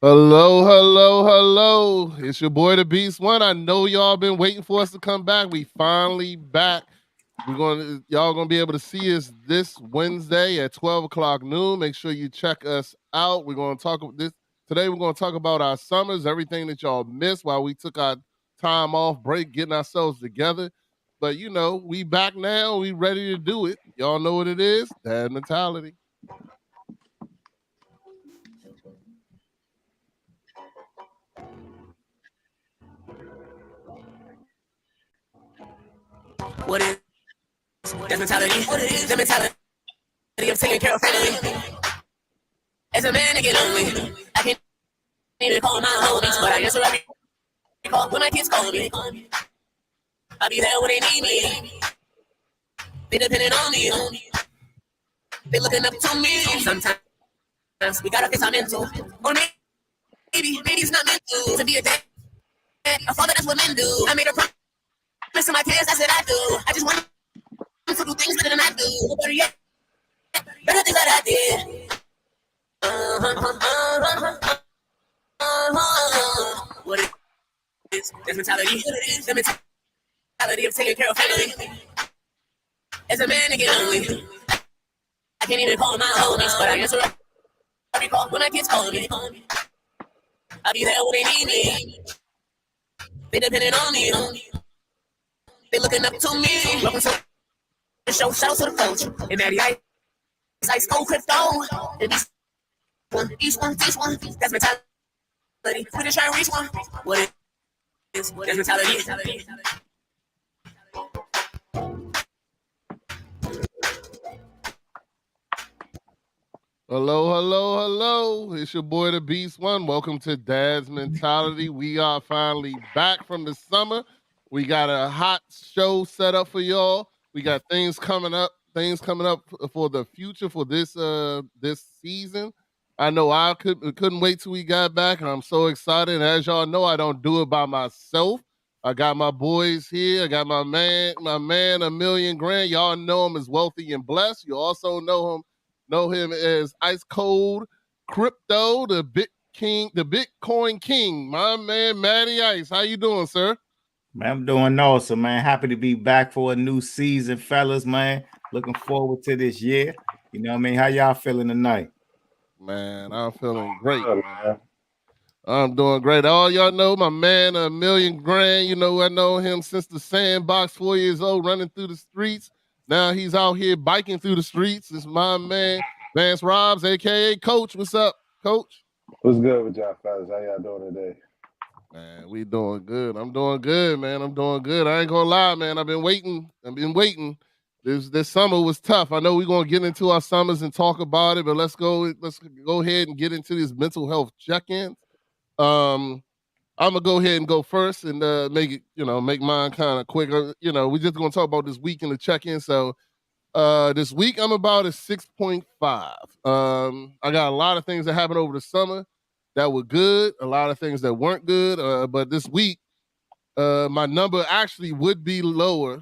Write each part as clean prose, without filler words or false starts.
Hello, hello, hello. It's your boy the Beast One. I know y'all been waiting for us to come back. We finally back. Y'all gonna be able to see us this Wednesday at 12 o'clock noon. Make sure you check us out. We're gonna talk this today. We're gonna talk about our summers, everything that y'all missed while we took our time off break, getting ourselves together. But we back now. We ready to do it. Y'all know what it is. Dad mentality. What is that mentality? What it is? The mentality of taking care of family. As a man, I get lonely. I can't even call my homies, but I answer every call when my kids call me. I'll be there when they need me. They depending on me. They looking up to me. Sometimes we gotta fix our mental. Or maybe it's not meant to be a dad. A father, that's what men do. I made a promise to my kids, that's what I do. I just want to do things better than I do. Better yet, better things that I did. What it is? This mentality. The mentality of taking care of family. As a man, I get lonely. I can't even call my homies, but I answer every call when my kids call me. I'll be there when they need me. They depending on me. They looking up to me. Welcome to the show. Shout out to the coach. And Maddie Ice Cold Crypto. And each one. That's mentality. We just try to reach one. What it is? That's mentality. Hello, hello, hello. It's your boy the Beast One. Welcome to Dad's Mentality. We are finally back from the summer. We got a hot show set up for y'all. We got things coming up for the future for this season. I know I couldn't wait till we got back, and I'm so excited. And as y'all know, I don't do it by myself. I got my boys here. I got my man, a million grand. Y'all know him as Wealthy and Blessed. You also know him as Ice Cold Crypto, the Bitcoin King. My man, Matty Ice. How you doing, sir? Man, I'm doing awesome, man. Happy to be back for a new season, fellas, man. Looking forward to this year. You know what I mean? How y'all feeling tonight? Man, I'm feeling great, man. I'm doing great. All y'all know my man, a million grand. I know him since the sandbox, 4 years old, running through the streets. Now he's out here biking through the streets. It's my man, Vance Robs, aka Coach. What's up, Coach? What's good with y'all fellas? How y'all doing today? Man, we doing good. I'm doing good, man. I'm doing good. I ain't gonna lie, man. I've been waiting. This summer was tough. I know we're gonna get into our summers and talk about it, but let's go ahead and get into these mental health check-ins. Um, I'm gonna go ahead and go first and make mine kind of quick. We just gonna talk about this week in the check-in. So this week I'm about a 6.5. I got a lot of things that happened over the summer that were good, a lot of things that weren't good. But this week, my number actually would be lower,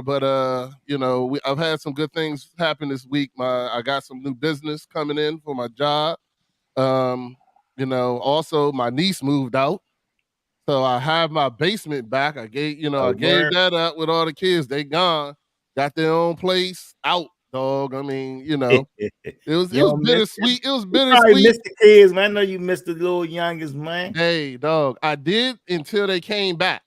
but I've had some good things happen this week. I got some new business coming in for my job. Um, also my niece moved out. So I have my basement back. I gave Word. that up with all the kids. They gone, got their own place out, dog. I mean, it was Yo, miss bittersweet. It was you probably bittersweet. missed the kids, man. I know you missed the little youngest, man. Hey, dog, I did until they came back.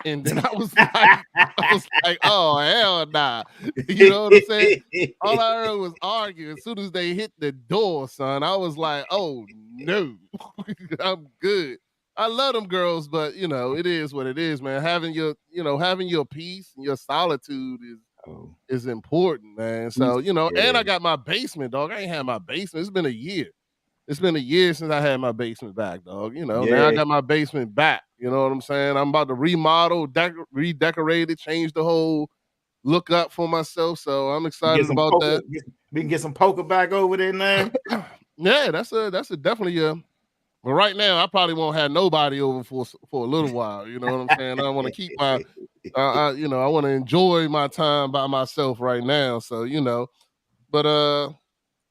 And then I was like, oh hell nah. You know what I'm saying? All I heard was arguing. As soon as they hit the door, son, I was like, oh no, I'm good. I love them girls, but it is what it is, man. Having your peace and your solitude Oh, is important, man. peace. So, and I got my basement, dog. I ain't had my basement. It's been a year. It's been a year since I had my basement back, dog. Now I Yeah. got my basement back. You know what I'm saying? I'm about to remodel, redecorate it, change the whole look up for myself. So I'm Get excited some about poker. that. We can get some poker back over there now. Yeah, that's a definitely a. But right now, I probably won't have nobody over for a little while. You know what I'm saying? I want to keep my, I want to enjoy my time by myself right now. So but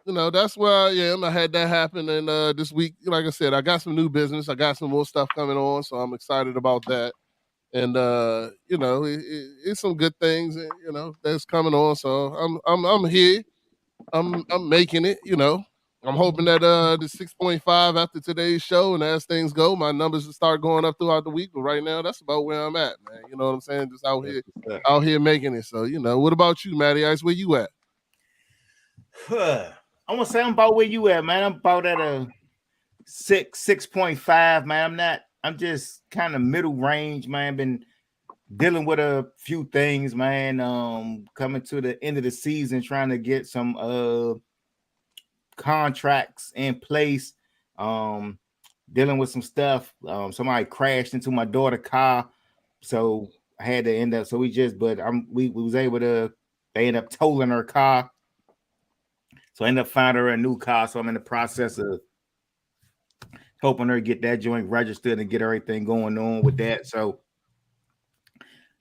that's where I am. I had that happen, and this week, like I said, I got some new business. I got some more stuff coming on, so I'm excited about that. And it's some good things, that's coming on. So I'm here. I'm making it. I'm hoping that the 6.5 after today's show, and as things go, my numbers will start going up throughout the week. But right now, that's about where I'm at, man. You know what I'm saying? Just out here making it. So what about you, Matty Ice? Where you at? I'm gonna say I'm about where you at, man. I'm about at a 6.5, man. I'm just kind of middle range, man. Been dealing with a few things, man. Coming to the end of the season, trying to get some contracts in place. Dealing with some stuff. Somebody crashed into my daughter's car, so I had to end up. So we was able to. They ended up towing her car. So I ended up finding her a new car. So I'm in the process of helping her get that joint registered and get everything going on with that. So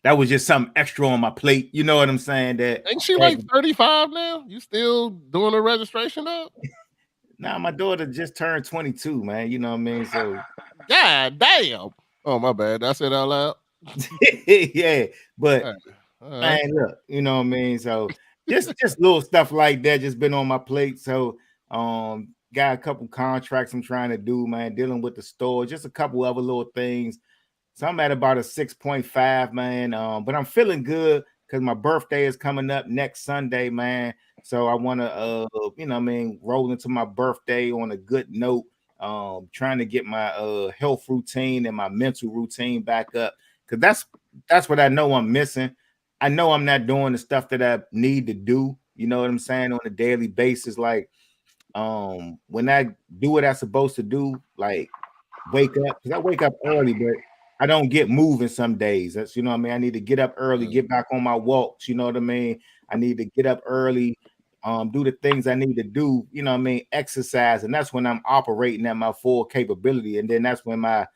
that was just something extra on my plate. You know what I'm saying? That ain't she like 35 now? You still doing the registration up? Nah, my daughter just turned 22, man. You know what I mean? So God damn. Oh, my bad. Did I say that out loud? Yeah, but right. Man, look, you know what I mean? So just little stuff like that just been on my plate. So got a couple contracts I'm trying to do, man, dealing with the store, just a couple other little things. So I'm at about a 6.5, man. But I'm feeling good because my birthday is coming up next Sunday, man. So I want to roll into my birthday on a good note. Trying to get my health routine and my mental routine back up, because that's what I know I'm missing. I know I'm not doing the stuff that I need to do, you know what I'm saying, on a daily basis. Like when I do what I'm supposed to do, like wake up, because I wake up early, but I don't get moving some days. That's, you know what I mean? I need to get up early, get back on my walks, you know what I mean? I need to get up early, do the things I need to do, you know what I mean? Exercise. And that's when I'm operating at my full capability. And then that's when my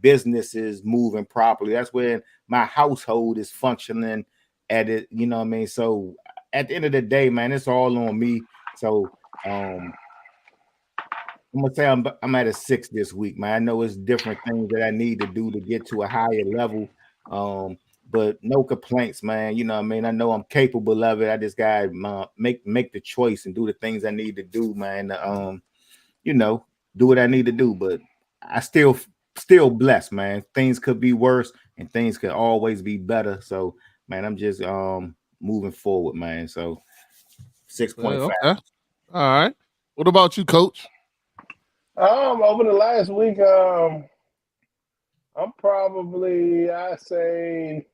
business is moving properly. That's when my household is functioning at it, you know what I mean? So at the end of the day, man, it's all on me. So I'm gonna say I'm at a 6 this week, man. I know it's different things that I need to do to get to a higher level, but no complaints, man. You know what I mean? I know I'm capable of it. I just gotta make the choice and do the things I need to do, man. Do what I need to do. But I still blessed, man. Things could be worse and things could always be better. So, man, I'm just moving forward, man. So 6.5. Okay. All right. What about you, Coach? Over the last week, I'm probably, I say,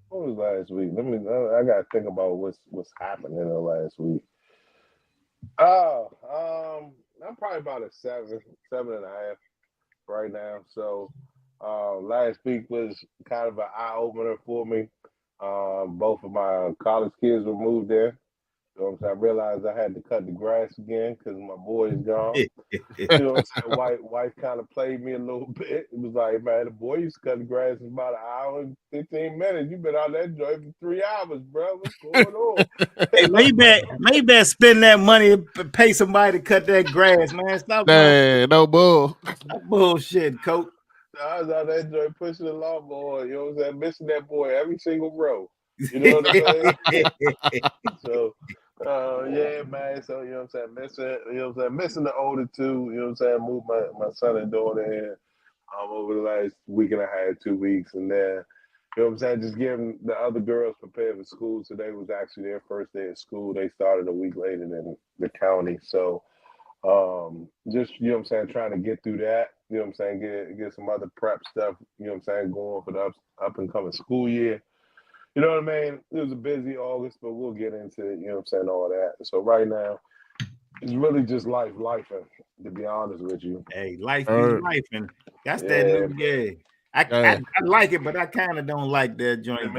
what was last week? I gotta think about what's happening in the last week. I'm probably about a 7.5 right now. So last week was kind of an eye opener for me. Both of my college kids were moved there. So I realized I had to cut the grass again because my boy is gone. You know what I'm saying? Wife kind of played me a little bit. It was like, man, the boy used to cut the grass in about an hour and 15 minutes. You've been out that joint for 3 hours, bro. What's going on? Hey, maybe spend that money to pay somebody to cut that grass, man. Stop. No bull. Bullshit, Coach. So I was out that joint pushing the lawnmower, you know what I'm saying? Missing that boy every single row. You know what I'm saying? So yeah, man. So you know what I'm saying, missing the older two, you know what I'm saying, moved my son and daughter here over the last week and a half, 2 weeks, and then you know what I'm saying, just getting the other girls prepared for school. Today was actually their first day of school. They started a week later than the county. So just, you know what I'm saying, trying to get through that, you know what I'm saying, get some other prep stuff, you know what I'm saying, going for the up and coming school year. You know what I mean? It was a busy August, but we'll get into it, you know what I'm saying, all that. So right now, it's really just life, to be honest with you. Hey, life is life, and that's that new, yeah. I like it, but I kind of don't like that joint.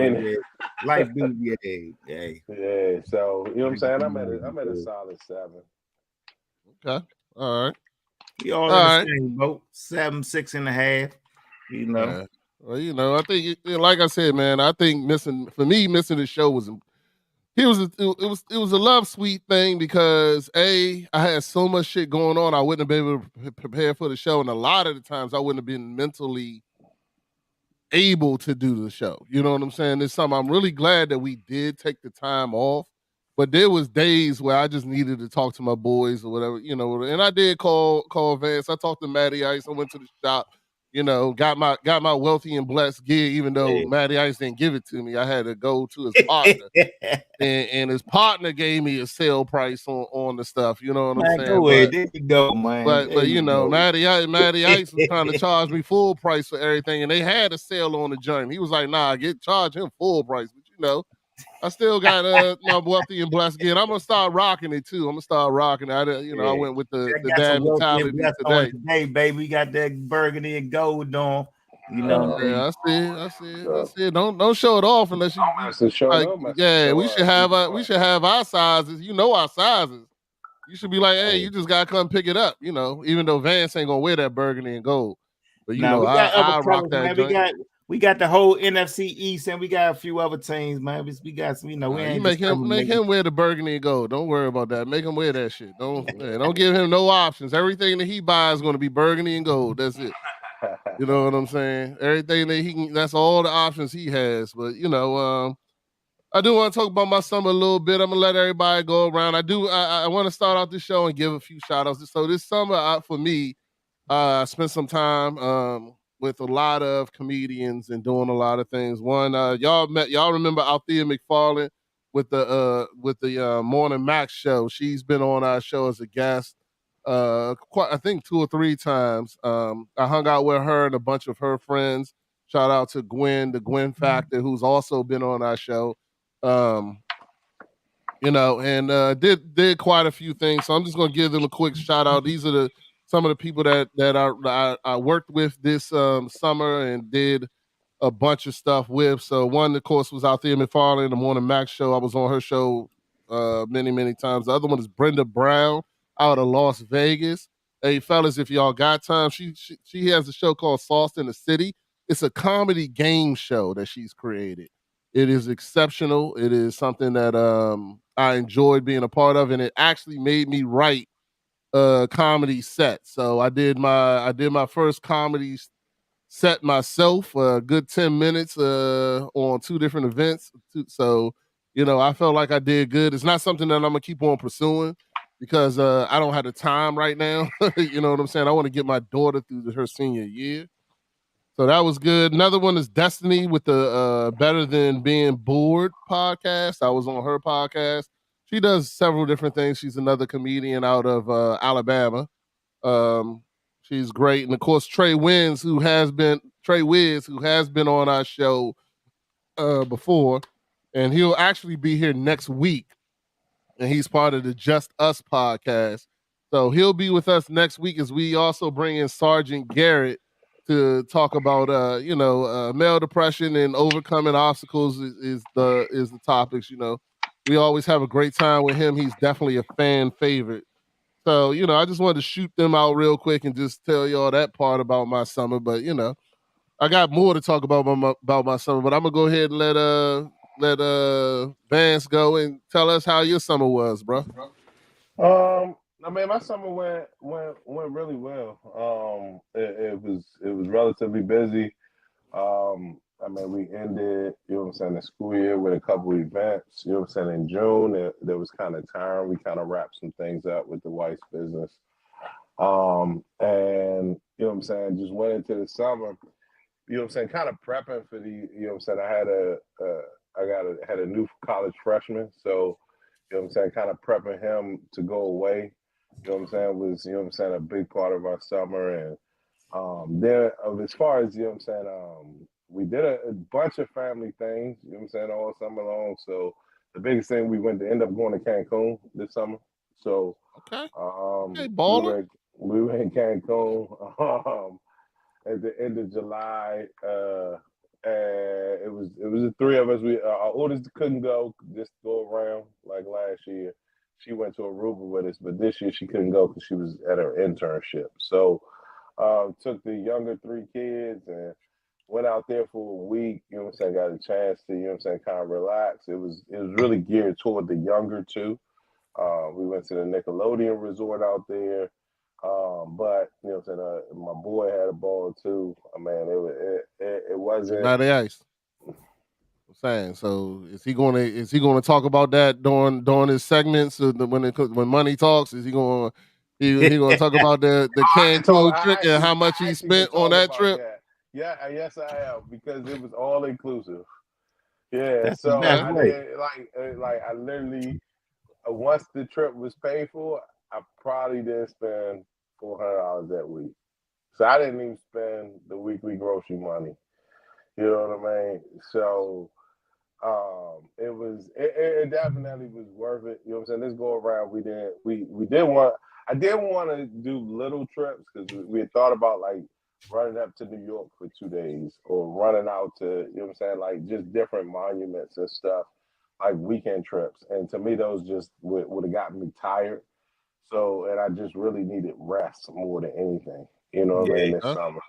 Life do, yeah. Yeah, so, you know what I'm saying? I'm at a solid 7. Okay. All right. We all in the same boat, 7, 6.5, you know. Yeah. Well, I think, like I said, man, I think missing the show was it was a love sweet thing because I had so much shit going on. I wouldn't have been able to prepare for the show, and a lot of the times I wouldn't have been mentally able to do the show. You know what I'm saying? It's something I'm really glad that we did take the time off. But there was days where I just needed to talk to my boys or whatever, you know. And I did call Vance. I talked to Matty Ice. I went to the shop, you know, got my wealthy and blessed gear, even though Matty Ice didn't give it to me. I had to go to his partner. And his partner gave me a sale price on the stuff. You know what I'm saying? Go ahead. There you go, man. But you know, Matty Ice was trying to charge me full price for everything, and they had a sale on the joint. He was like, "Nah, charge him full price." But you know, I still got my wealthy and blessed gear. I'm gonna start rocking it too. I'm gonna start rocking it. I went with the dad mentality today, baby. We got that burgundy and gold on. You know, I see it. Don't show it off unless you we should have our sizes. You know our sizes. You should be like, hey, you just gotta come pick it up. You know, even though Vance ain't gonna wear that burgundy and gold, but you know, I rock that. Man. We got the whole NFC East, and we got a few other teams, man. We got some, you know, we ain't make him wear the burgundy and gold. Don't worry about that. Make him wear that shit. Don't give him no options. Everything that he buys is gonna be burgundy and gold. That's it. You know what I'm saying? Everything that he can. That's all the options he has. But you know, I do want to talk about my summer a little bit. I'm gonna let everybody go around. I want to start out this show and give a few shout outs. So this summer, for me, I spent some time with a lot of comedians and doing a lot of things. One, y'all remember Althea McFarlane with the Morning Max show. She's been on our show as a guest. I think 2 or 3 times. I hung out with her and a bunch of her friends. Shout out to Gwen, the Gwen Factor, who's also been on our show. You know, and did quite a few things. So I'm just gonna give them a quick shout out. These are some of the people that I worked with this summer and did a bunch of stuff with. So one, of course, was Althea McFarlane, the Morning Max show. I was on her show many times. The other one is Brenda Brown out of Las Vegas. Hey, fellas, if y'all got time, she has a show called Sauce in the City. It's a comedy game show that she's created. It is exceptional. It is something that I enjoyed being a part of, and it actually made me write a comedy set. So I did my first comedy set myself, a good 10 minutes on 2 different events. So, you know, I felt like I did good. It's not something that I'm gonna keep on pursuing because I don't have the time right now. You know what I'm saying? I want to get my daughter through her senior year. So that was good. Another one is Destiny with the Better Than Being Bored podcast. I was on her podcast. She does several different things. She's another comedian out of Alabama. She's great. And of course, Trey Wiz, who has been on our show before, and he'll actually be here next week. And he's part of the Just Us podcast. So he'll be with us next week as we also bring in Sergeant Garrett to talk about male depression and overcoming obstacles is the topics. You know, we always have a great time with him. He's definitely a fan favorite. So, you know, I just wanted to shoot them out real quick and just tell y'all that part about my summer. But, you know, I got more to talk about my summer, but I'm gonna go ahead and let Vance go and tell us how your summer was, bro. I mean, my summer went really well. It was relatively busy. I mean, we ended, you know what I'm saying, the school year with a couple of events. You know what I'm saying, in June, it was kind of tiring. We kind of wrapped some things up with the wife's business. And, you know what I'm saying, just went into the summer, you know what I'm saying, kind of prepping for the, you know what I'm saying, I had a new college freshman. So, you know what I'm saying, kind of prepping him to go away, you know what I'm saying, was, you know what I'm saying, a big part of our summer. And as far as, you know what I'm saying, we did a bunch of family things, you know what I'm saying, all summer long. So the biggest thing, we end up going to Cancun this summer. So okay, baller. We were in Cancun at the end of July. And it was the 3 of us. Our oldest couldn't go, just go around like last year. She went to Aruba with us, but this year she couldn't go because she was at her internship. So took the younger 3 kids, and Went out there for a week, you know what I'm saying, got a chance to, you know what I'm saying, kind of relax. It was really geared toward the younger too. We went to the Nickelodeon resort out there. But you know what I'm saying, my boy had a ball too. Man, it wasn't Matty Ice. I'm saying, so is he gonna talk about that during his segments when money talks? Is he gonna talk about the Cancun trip and how much he spent on that trip? Yeah, yes, I am, because it was all inclusive. Yeah, That's the so best I way. did like I literally once the trip was paid for, I probably didn't spend $400 that week. So I didn't even spend the weekly grocery money. You know what I mean? So it definitely was worth it. You know what I'm saying? This go around, we I did want to do little trips because we had thought about like running up to New York for 2 days or running out to, you know what I'm saying, like just different monuments and stuff, like weekend trips. And to me, those just would have gotten me tired. So, and I just really needed rest more than anything, you know what I mean, this summer.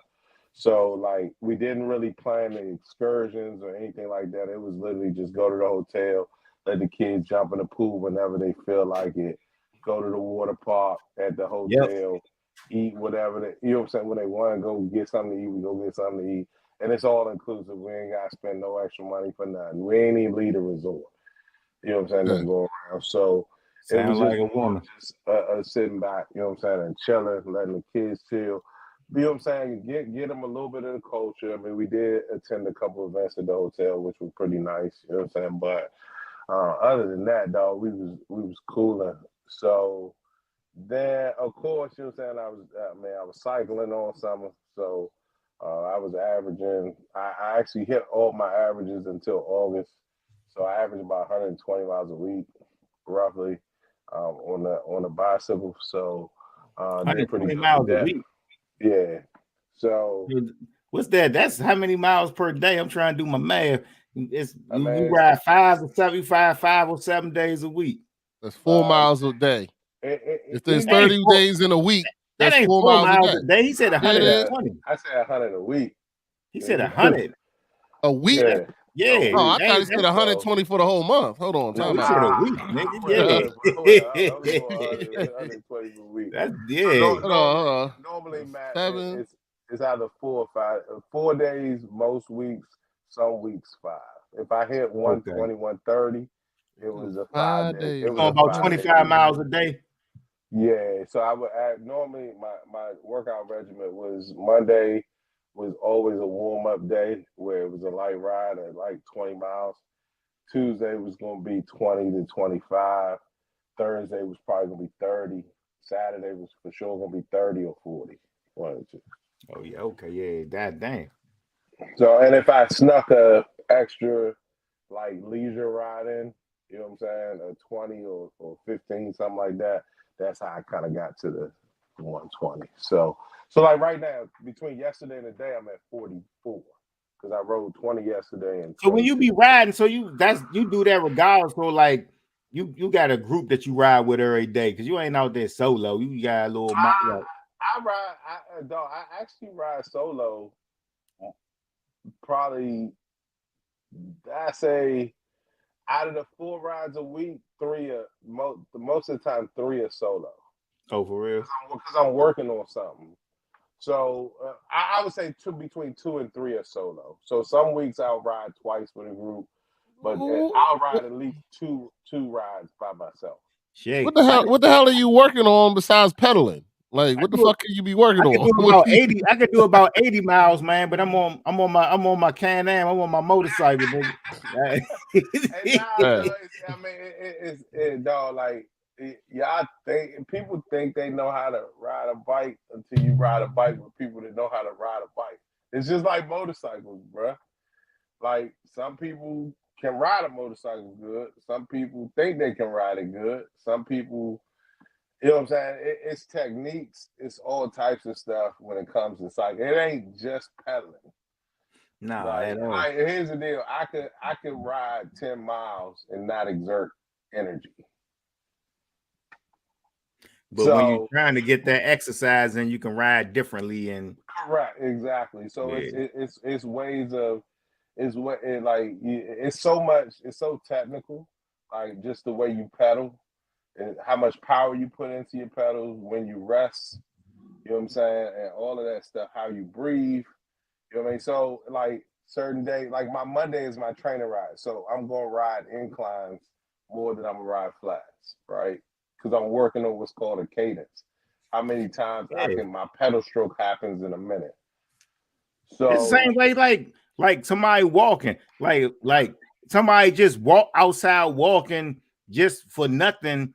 So, like, we didn't really plan the excursions or anything like that. It was literally just go to the hotel, let the kids jump in the pool whenever they feel like it, go to the water park at the hotel, eat whatever you know what I'm saying, when they want to go get something to eat, we go get something to eat. And it's all inclusive. We ain't got to spend no extra money for nothing. We ain't even leave the resort. You know what I'm saying? Let's go around. So it was Sound just like a woman. just sitting back, you know what I'm saying, and chilling, letting the kids chill. You know what I'm saying? Get them a little bit of the culture. I mean, we did attend a couple of events at the hotel, which were pretty nice. You know what I'm saying? But other than that, dog, we was cooling. So then, of course, you know what I'm saying, I was cycling all summer. So I was averaging. I actually hit all my averages until August. So I averaged about 120 miles a week, roughly, on the bicycle. So did pretty 120 good miles with a that. week. Yeah. So what's that? That's how many miles per day? I'm trying to do my math. You ride 5 or 7 days a week. That's 4 miles a day. If there's 30 days in a week, that ain't 4 miles a day. He said 120. I said 100 a week. He said 100 a week. Yeah. Oh, I thought he said 120 for the whole month. Hold on, time he out. said a week, nigga. Yeah. 120 per week. That's Normally, Matt, it's either 4 or 5, 4 days most weeks, some weeks 5. If I hit 120, 130, it was a 5 day. It was about 25 miles a day. Yeah, so I would add, normally my workout regimen was Monday was always a warm-up day where it was a light ride at like 20 miles. Tuesday was going to be 20 to 25. Thursday was probably going to be 30. Saturday was for sure going to be 30 or 40. One or two. Oh, yeah. Okay. Yeah. That dang. So, and if I snuck a extra like leisure ride in, you know what I'm saying, a 20 or 15, something like that, that's how I kind of got to the 120. So like right now, between yesterday and today, I'm at 44 because I rode 20 yesterday. And 22. So when you be riding, so you do that regardless. So like you got a group that you ride with every day because you ain't out there solo. You got a little. I actually ride solo. Probably, I say, out of the 4 rides a week, 3 are most of the time 3 are solo. Oh, for real? Because I'm working on something. So I would say between 2 and 3 are solo. So some weeks I'll ride twice with a group, but I'll ride at least two rides by myself. Shit. What the hell are you working on besides pedaling? Like, what the fuck can you be working on? I could do about 80 miles, man. But I'm on my Can-Am. I'm on my motorcycle, baby. I mean, it's dog. Like, people think they know how to ride a bike until you ride a bike with people that know how to ride a bike. It's just like motorcycles, bruh. Like, some people can ride a motorcycle good. Some people think they can ride it good. Some people, you know what I'm saying? It's techniques. It's all types of stuff when it comes to cycling. It ain't just pedaling. No, at all. Here's the deal. I could ride 10 miles and not exert energy. But when you're trying to get that exercise in, you can ride differently and Correct, exactly. So it's ways of it's so much, it's so technical, like just the way you pedal and how much power you put into your pedals when you rest, you know what I'm saying, and all of that stuff, how you breathe, you know what I mean? So like certain days, like my Monday is my training ride, so I'm gonna ride inclines more than I'm gonna ride flats, right? Because I'm working on what's called a cadence. How many times my pedal stroke happens in a minute. So it's the same way, like somebody walking, like somebody just walk outside walking just for nothing.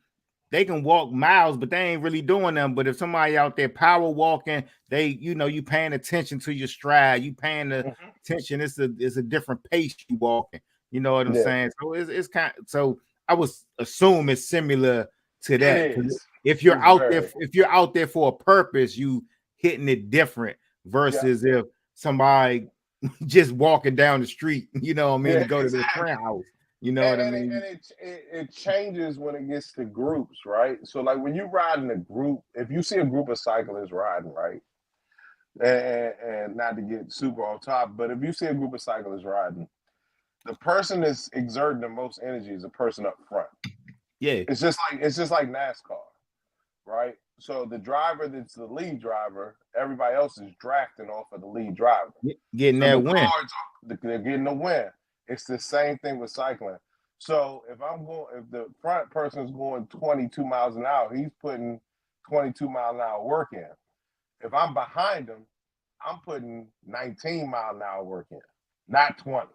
They can walk miles, but they ain't really doing them. But if somebody out there power walking, they, you paying attention to your stride, you paying the attention. It's a different pace you walking. You know what I'm saying? So it's kind of, so I would assume it's similar to that. If you're out there for a purpose, you hitting it different versus if somebody just walking down the street, you know what I mean, to go to their friend house. You know what I mean? And it changes when it gets to groups, right? So like when you ride in a group, if you see a group of cyclists riding, right, and not to get super on top, but if you see a group of cyclists riding, the person that's exerting the most energy is the person up front. Yeah, it's just like NASCAR, right? So the driver that's the lead driver, everybody else is drafting off of the lead driver, getting that win. They're getting the win. It's the same thing with cycling. So if the front person is going 22 miles an hour, he's putting 22 mile an hour work in. If I'm behind him, I'm putting 19 mile an hour work in, not 20,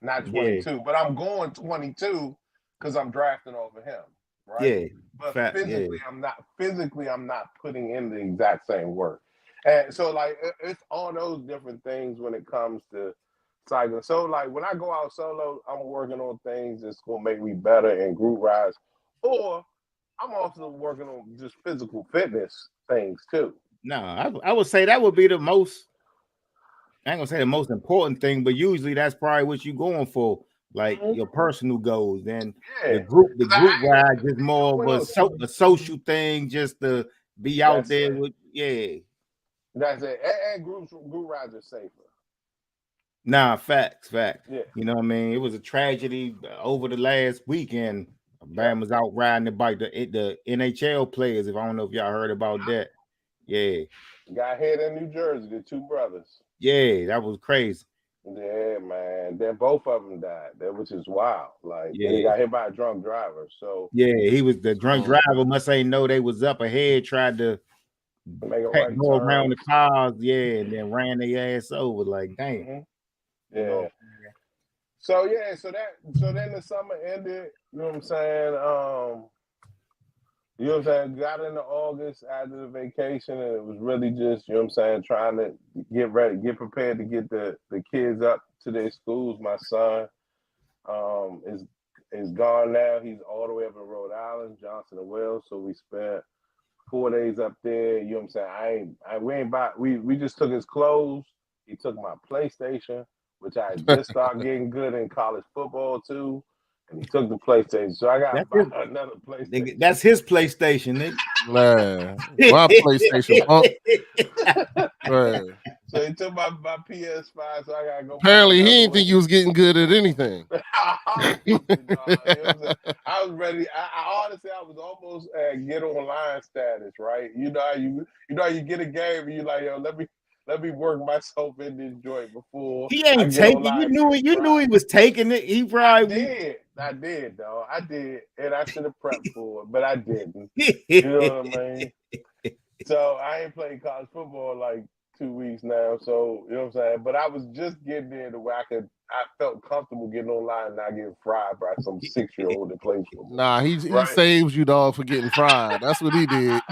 not 22. But I'm going 22 because I'm drafting over him, right? Yeah. But physically, I'm not putting in the exact same work. And so like it's all those different things when it comes to cycling. So like when I go out solo, I'm working on things that's gonna make me better in group rides, or I'm also working on just physical fitness things too. No, I would say that would be the most, I ain't gonna say the most important thing, but usually that's probably what you're going for, like your personal goals. Then the group ride is more of a social thing, just to be out there with That's it. And group rides are safer. Nah, facts. Yeah. You know what I mean? It was a tragedy over the last weekend. Bam was out riding the bike. The NHL players, if I don't know if y'all heard about that. Yeah. Got hit in New Jersey, the two brothers. Yeah, that was crazy. Yeah, man. Then both of them died. Which is wild. Like he got hit by a drunk driver. So he was the drunk driver. Must ain't know they was up ahead, tried to make a go around the cars, and then ran their ass over. Like, damn. Yeah. So then the summer ended, you know what I'm saying? You know what I'm saying? Got into August after the vacation, and it was really just, you know what I'm saying, trying to get ready, get prepared to get the kids up to their schools. My son is gone now. He's all the way up in Rhode Island, Johnson and Wales. So we spent 4 days up there. You know what I'm saying? We just took his clothes. He took my PlayStation, which I just started getting good in college football too. And he took the PlayStation. So I got another PlayStation. That's his PlayStation, nigga. Man, my PlayStation punk. Right. So he took my PS5, so I gotta go. Apparently he didn't think you was getting good at anything. I was ready. I honestly, I was almost at get online status, right? You know, you get a game and you're like, yo, let me work myself in this joint before. He ain't taking. You knew he was taking it. He probably I did, though. I did, and I should have prepped for it, but I didn't. You know what I mean? So I ain't played college football like 2 weeks now. So you know what I'm saying. But I was just getting there to where I felt comfortable getting online and not getting fried by some 6-year-old that plays football. Nah, he saves you, dog, for getting fried. That's what he did.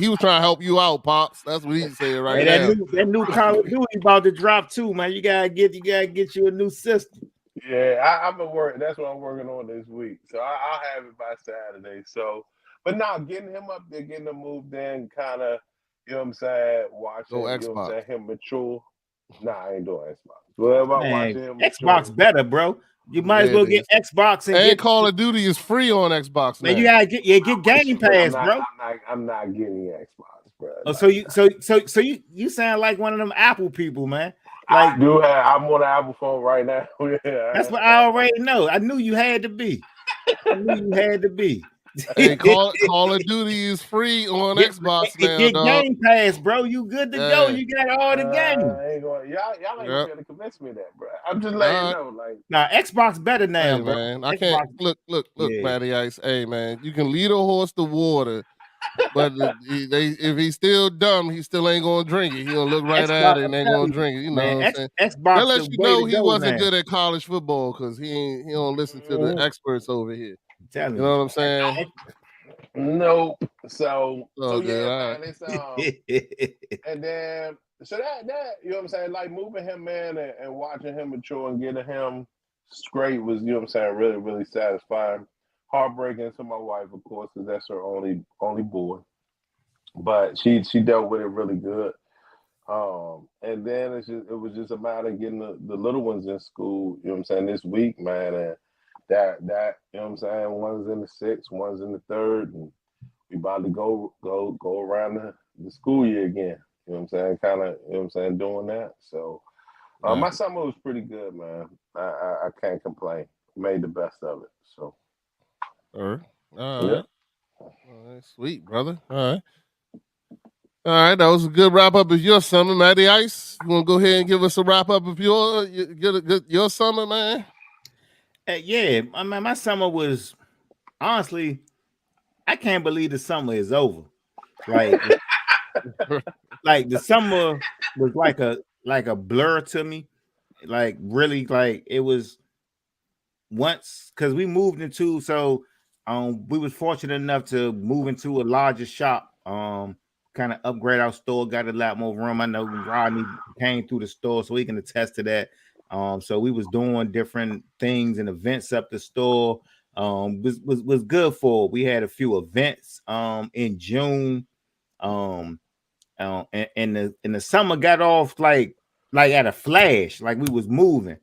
He was trying to help you out, Pops. That's what he's saying right now. That new Call of Duty about to drop too, man. You gotta get you a new system. Yeah, I've been working. That's what I'm working on this week. So I'll have it by Saturday. So, but now getting him up there, getting him moved in, kind of, you know what I'm saying, watching, you know what I'm saying, him mature. Nah, I ain't doing Xbox. Well, watching him Xbox better, bro. You might as well get Xbox and Call of Duty is free on Xbox. Man, you gotta get Game Pass, bro. I'm not getting Xbox, bro. Oh, so you sound like one of them Apple people, man. I Like do have. I'm on an Apple phone right now. Yeah, that's what I already know. I knew you had to be. Hey, Call of Duty is free on Xbox now, Get dog. Game Pass, bro. You good to go. Yeah. You got all the games. I ain't going. Y'all ain't Yep. gonna be able to convince me of that, bro. I'm just letting you know, like. Now Xbox better now, Hey, bro. man, I Xbox, can't look, Yeah. Matty Ice. Hey, man, you can lead a horse to water, but if he's still dumb, he still ain't gonna drink it. He gonna look right at it and ain't gonna drink it. You know man, what I'm saying? Xbox That lets the you way know to he go wasn't now. good at college football because he don't listen to the experts over here. I'm telling You know what I'm saying? Nope. So Oh, good. yeah, All man. It's and then so that you know what I'm saying, like moving him in and watching him mature and getting him straight was, you know what I'm saying, really, really satisfying. Heartbreaking to my wife, of course, because that's her only boy. But she dealt with it really good. And then it was just a matter of getting the little ones in school, you know what I'm saying, this week, man. And that you know what I'm saying, one's in the 6th, one's in the 3rd, and we about to go around the school year again. You know what I'm saying? Kind of, you know what I'm saying, doing that. So my summer was pretty good, man. I can't complain. Made the best of it. So All yeah. right. All right, sweet, brother. All right, that was a good wrap up of your summer, Matty Ice. You want to go ahead and give us a wrap up of your summer, man? Yeah, my summer was honestly, I can't believe the summer is over. Like, like the summer was like a blur to me. Like really, like it was once because we moved into we was fortunate enough to move into a larger shop. Kind of upgrade our store, got a lot more room. I know Rodney came through the store, so he can attest to that. So we was doing different things and events up the store. Was good for. We had a few events in June. And the summer got off like at a flash, like we was moving.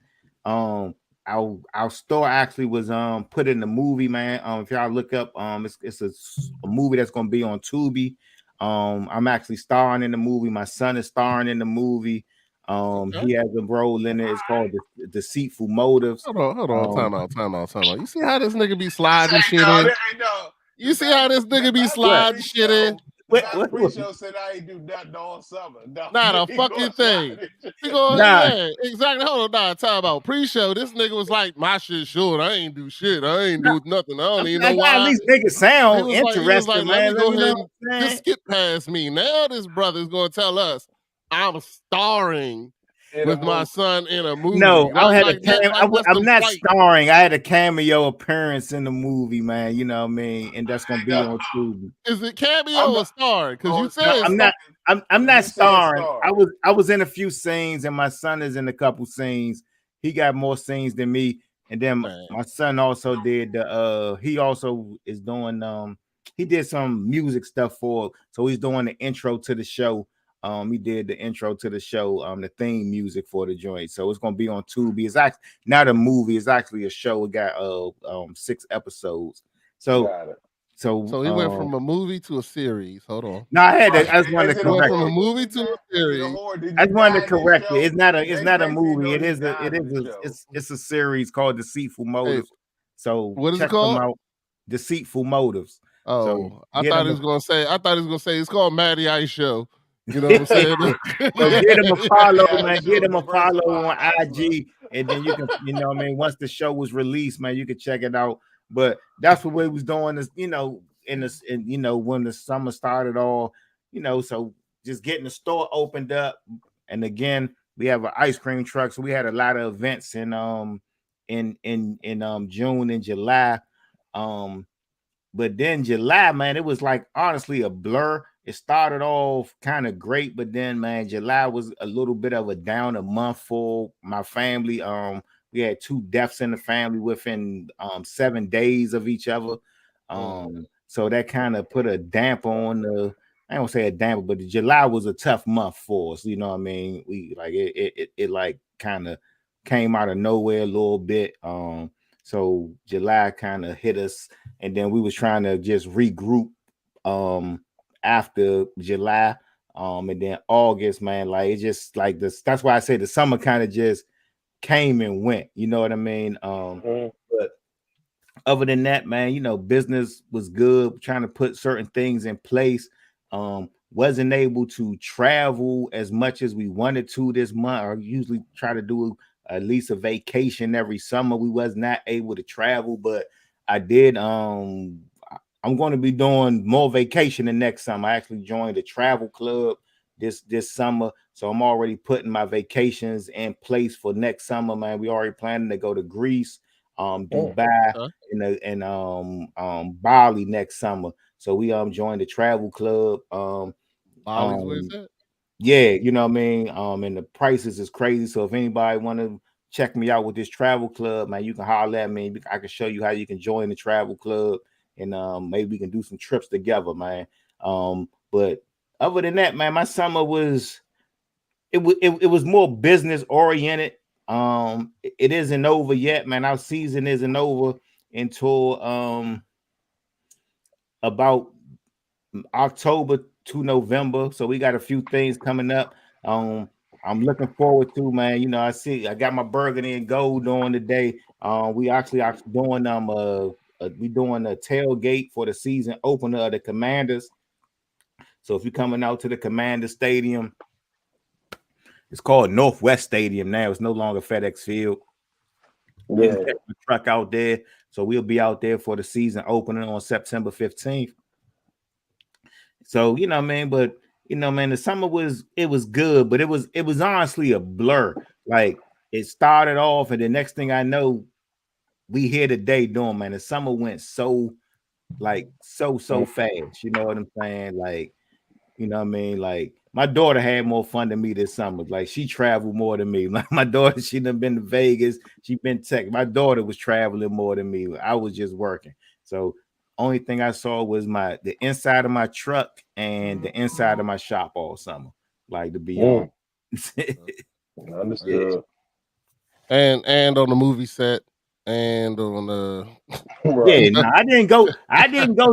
Our store actually was put in the movie, man. If y'all look up, it's a movie that's gonna be on Tubi. I'm actually starring in the movie. My son is starring in the movie. He has a role in it. It's called Deceitful Motives. Hold on, time out. You see how this nigga be sliding shit in? You see how this nigga be sliding shit in? Pre-show said I ain't do nothing all summer. No, not a fucking thing. Yeah, exactly. Hold on, time out. Pre-show, this nigga was like, my shit short. I ain't do shit. I ain't do nothing. I don't even know why. At least niggas sound interesting, he was like, man. Let me go ahead and just skip past me. Now this brother's gonna tell us I'm starring with my son in a movie. No, I had like a cameo. I'm not starring. I had a cameo appearance in the movie, man. You know what I mean? And that's gonna be on Tubi. Is it cameo or starring? Because you said I'm not starring. I was in a few scenes, and my son is in a couple scenes. He got more scenes than me. And then my son also did he also is doing he did some music stuff so he's doing the intro to the show. He did the intro to the show, the theme music for the joint. So it's gonna be on Tubi. It's actually not a movie, it's actually a show. It got 6 episodes. So he went from a movie to a series. Hold on. No, I just wanted to correct from a movie to a series. I just wanted to correct it. It's not a movie. It's a series called Deceitful Motives. So what is it called? Them out. Deceitful Motives. Oh, so I thought he was gonna say it's called Matty Ice Show. You know what I'm saying? So get him a follow, man. Get him a follow on IG, and then you can, you know what I mean, once the show was released, man, you can check it out. But that's what we was doing is, you know, when the summer started all, you know, so just getting the store opened up. And again, we have an ice cream truck. So we had a lot of events in June and July. But then July, man, it was like honestly a blur. It started off kind of great, but then, man, July was a little bit of a downer month for my family. We had 2 deaths in the family within 7 days of each other. So that kind of put a damper on the, I don't say a damper, but July was a tough month for us. You know what I mean? We like it like kind of came out of nowhere a little bit. So July kind of hit us, and then we was trying to just regroup after July. And then August, man, like it's just like this. That's why I say the summer kind of just came and went. You know what I mean? But other than that, man, business was good. Trying to put certain things in place. Wasn't able to travel as much as we wanted to this month. Or usually try to do at least a vacation every summer. We was not able to travel, but I did. I'm going to be doing more vacation the next summer. I actually joined a travel club this summer, so I'm already putting my vacations in place for next summer, man. We already planning to go to Greece, Dubai, and Bali next summer. So we joined the travel club. Bali's where it's at? Yeah, you know what I mean. And the prices is crazy. So if anybody want to check me out with this travel club, man, you can holler at me. I can show you how you can join the travel club, and maybe we can do some trips together, man. But other than that, man, my summer was it was more business oriented. It isn't over yet, man. Our season isn't over until about October to November. So we got a few things coming up. I'm looking forward to, man. I got my burgundy and gold on today. We actually are doing we doing a tailgate for the season opener of the Commanders. So if you're coming out to the Commander Stadium, it's called Northwest Stadium now. It's no longer FedEx Field. You can take the truck out there. So we'll be out there for the season opening on September 15th. So, you know what I mean? But, man, the summer was good, but it was honestly a blur. Like it started off, and the next thing I know, we here today doing, man. The summer went so fast. You know what I'm saying? Like, you know what I mean? Like my daughter had more fun than me this summer. Like she traveled more than me. My daughter, she done been to Vegas. She been tech. My daughter was traveling more than me. I was just working. So only thing I saw was the inside of my truck and the inside of my shop all summer. Like to be honest. Understood. And on the movie set. And on right. No, I didn't go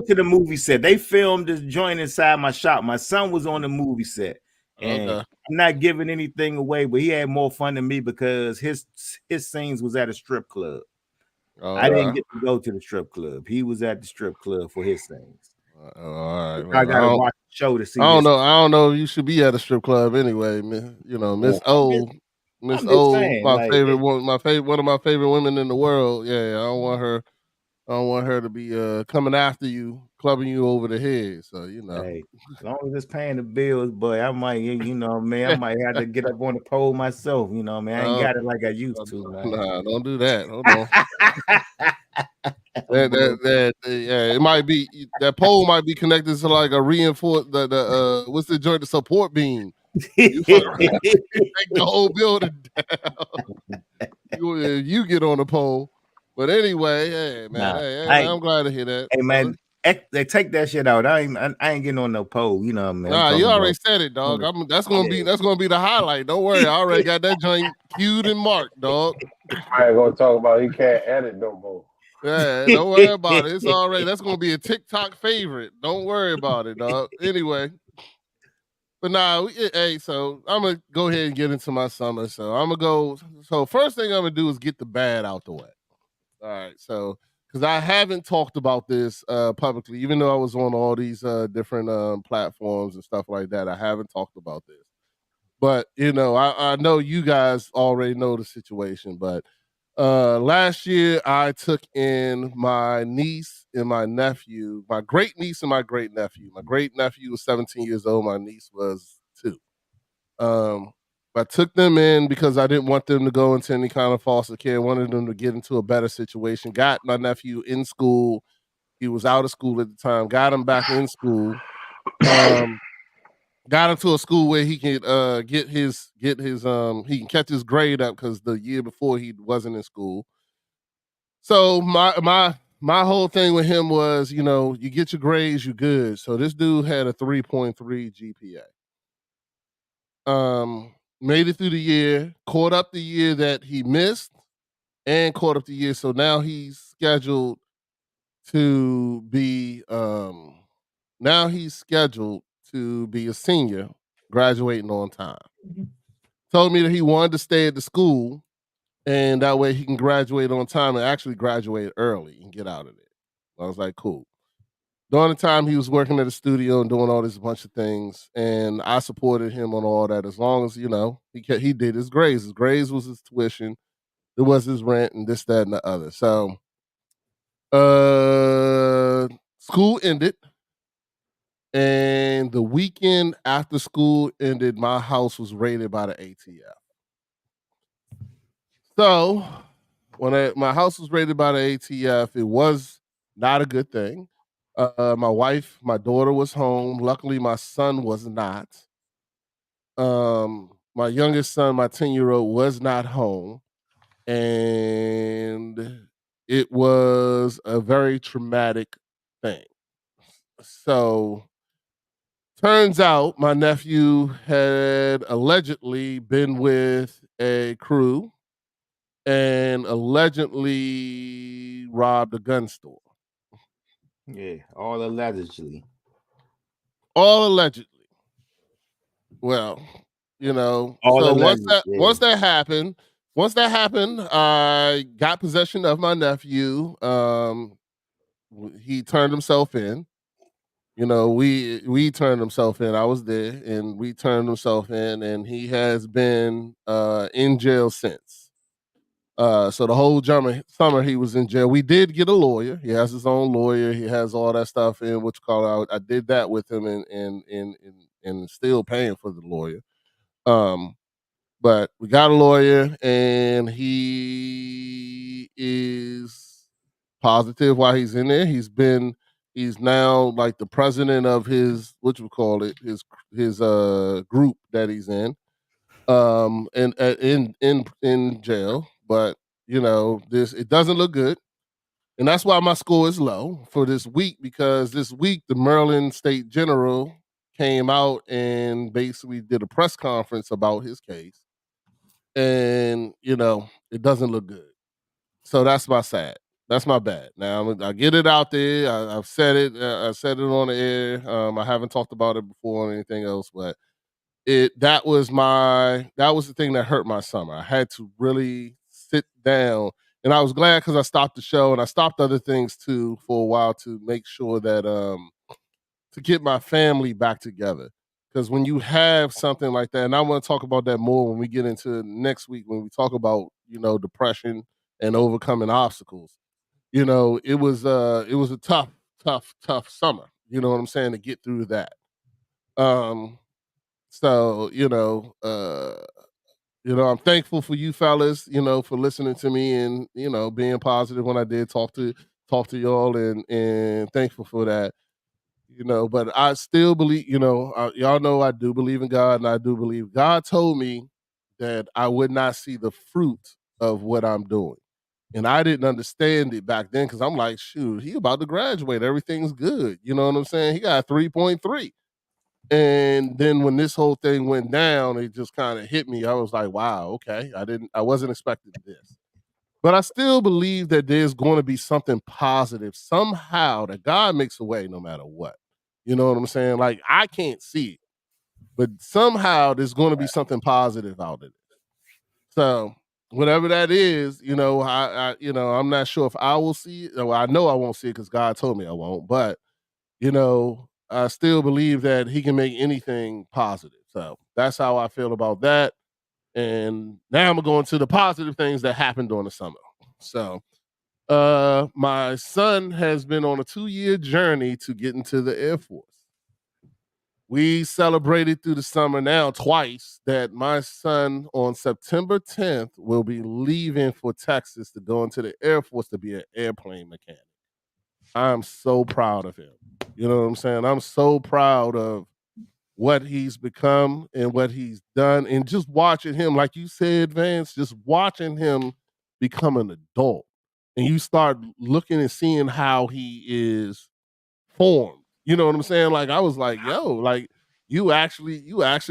to the movie set. They filmed this joint inside my shop. My son was on the movie set, and I'm not giving anything away, but he had more fun than me because his scenes was at a strip club. I didn't get to go to the strip club. He was at the strip club for his scenes. All right. I gotta watch the show to see. I don't know. You should be at a strip club anyway, man. Miss O. Miss O, my favorite one of my favorite women in the world. Yeah, I don't want her to be coming after you, clubbing you over the head. So Hey, as long as it's paying the bills, boy, I might, man, I might have to get up on the pole myself. Man, I ain't got it like I used to, man. Nah, don't do that. Hold on. It might be that pole might be connected to like a reinforced the what's the joint, the support beam. You take the whole building down. You get on the pole. But anyway, hey man, I'm glad to hear that. Hey man, they take that shit out. I ain't getting on no pole. You know what I mean? Nah, you already said it, dog. That's gonna be the highlight. Don't worry, I already got that joint queued and marked, dog. I ain't gonna talk about he can't edit no more. Yeah, don't worry about it. It's already that's gonna be a TikTok favorite. Don't worry about it, dog. Anyway. But nah, so I'm gonna go ahead and get into my summer. So I'm gonna go. So first thing I'm gonna do is get the bad out the way. All right. So because I haven't talked about this publicly, even though I was on all these different platforms and stuff like that, I haven't talked about this. But I know you guys already know the situation. But last year I took in my niece and my nephew, my great niece and my great nephew. My great nephew was 17 years old. My niece was 2. I took them in because I didn't want them to go into any kind of foster care. I wanted them to get into a better situation. Got my nephew in school. He was out of school at the time. Got him back in school. Got him to a school where he can get his he can catch his grade up because the year before he wasn't in school. So my whole thing with him was, you get your grades, you good. So this dude had a 3.3 GPA. Made it through the year, caught up the year that he missed, and caught up the year. So now he's scheduled to be to be a senior, graduating on time. Told me that he wanted to stay at the school, and that way he can graduate on time and actually graduate early and get out of there. I was like, cool. During the time he was working at the studio and doing all this bunch of things, and I supported him on all that as long as, he did his grades. His grades was his tuition. It was his rent and this, that, and the other. So school ended, and the weekend after school ended, my house was raided by the ATF. So when my house was raided by the ATF, it was not a good thing. My wife, my daughter was home. Luckily, my son was not. My youngest son, my 10-year-old, was not home. And it was a very traumatic thing. So turns out my nephew had allegedly been with a crew and allegedly robbed a gun store. Yeah, all allegedly. All allegedly. Well, All so alleged, yeah. once that happened, I got possession of my nephew. He turned himself in. We turned himself in. I was there, and we turned himself in, and he has been in jail since. So the whole summer he was in jail. We did get a lawyer. He has his own lawyer. He has all that stuff in which I did that with him and still paying for the lawyer. But we got a lawyer, and he is positive while he's in there. He's now like the president of his his group that he's in. And in jail. But it doesn't look good. And that's why my score is low for this week, because this week the Maryland State General came out and basically did a press conference about his case. And, it doesn't look good. So that's my sad. That's my bad. Now I get it out there. I've said it. I said it on the air. I haven't talked about it before or anything else, but that was the thing that hurt my summer. I had to really sit down, and I was glad because I stopped the show and I stopped other things too for a while to make sure that to get my family back together. Because when you have something like that, and I want to talk about that more when we get into next week when we talk about depression and overcoming obstacles. It was a tough summer. You know what I'm saying, to get through that. So, I'm thankful for you fellas, for listening to me and, being positive when I did talk to y'all, and thankful for that. But I still believe, y'all know I do believe in God, and I do believe God told me that I would not see the fruit of what I'm doing. And I didn't understand it back then because I'm like, shoot, he about to graduate. Everything's good. You know what I'm saying? He got 3.3. And then when this whole thing went down, it just kind of hit me. I was like, wow, okay. I wasn't expecting this. But I still believe that there's going to be something positive somehow, that God makes a way no matter what. You know what I'm saying? Like, I can't see it, but somehow there's going to be something positive out of it. So whatever that is, I'm not sure if I will see it. Well, I know I won't see it because God told me I won't, but I still believe that he can make anything positive. So that's how I feel about that. And now I'm going to the positive things that happened during the summer. So my son has been on a 2-year journey to get into the Air Force. We celebrated through the summer now twice that my son on September 10th will be leaving for Texas to go into the Air Force to be an airplane mechanic. I'm so proud of him. You know what I'm saying? I'm so proud of what he's become and what he's done. And just watching him, like you said, Vance, just watching him become an adult. And you start looking and seeing how he is formed. You know what I'm saying? Like, I was like, yo, like, you actually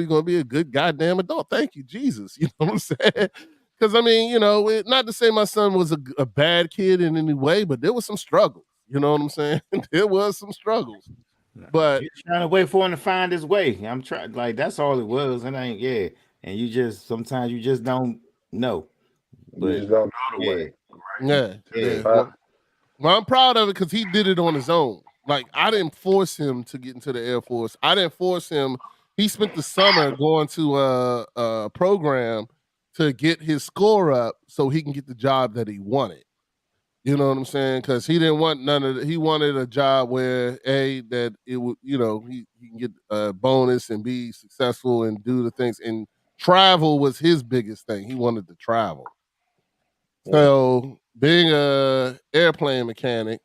gonna be a good goddamn adult. Thank you, Jesus. You know what I'm saying? Because I mean, not to say my son was a bad kid in any way, but there was some struggles. You know what I'm saying? There was some struggles. But You're trying to wait for him to find his way. I'm trying, like that's all it was. And ain't and you just sometimes you just don't know. You But just don't know the yeah, way. yeah. yeah. Well, I'm proud of it because he did it on his own. Like I didn't force him to get into the Air Force. I didn't force him. He spent the summer going to a program to get his score up so he can get the job that he wanted. You know what I'm saying? Because he didn't want none of. He wanted a job where that it would, he can get a bonus and be successful and do the things. And travel was his biggest thing. He wanted to travel. So being a airplane mechanic,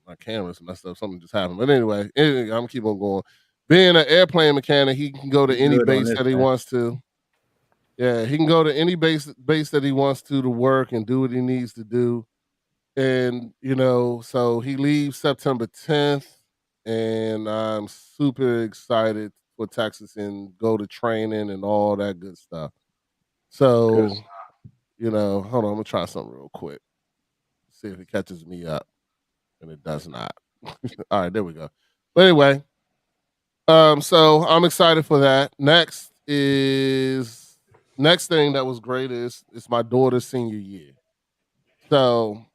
my camera's messed up. Something just happened. But anyway, I'm gonna keep on going. Being an airplane mechanic, he can go to any Good on base this, that he man. wants to. Yeah, he can go to any base that he wants to work and do what he needs to do. And so he leaves September 10th, and I'm super excited for Texas and go to training and all that good stuff. So, hold on, I'm gonna try something real quick. See if it catches me up. And it does not. All right, there we go. But anyway, so I'm excited for that. Next thing that was great is it's my daughter's senior year. So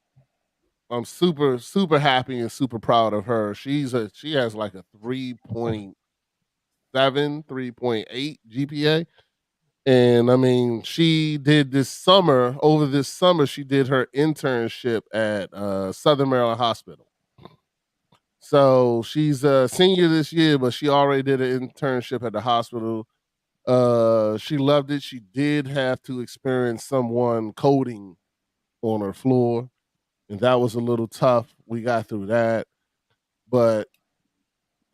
I'm super, super happy and super proud of her. She has like a 3.7, 3.8 GPA. And I mean, she did over this summer, she did her internship at Southern Maryland Hospital. So she's a senior this year, but she already did an internship at the hospital. She loved it. She did have to experience someone coding on her floor, and that was a little tough. We got through that, but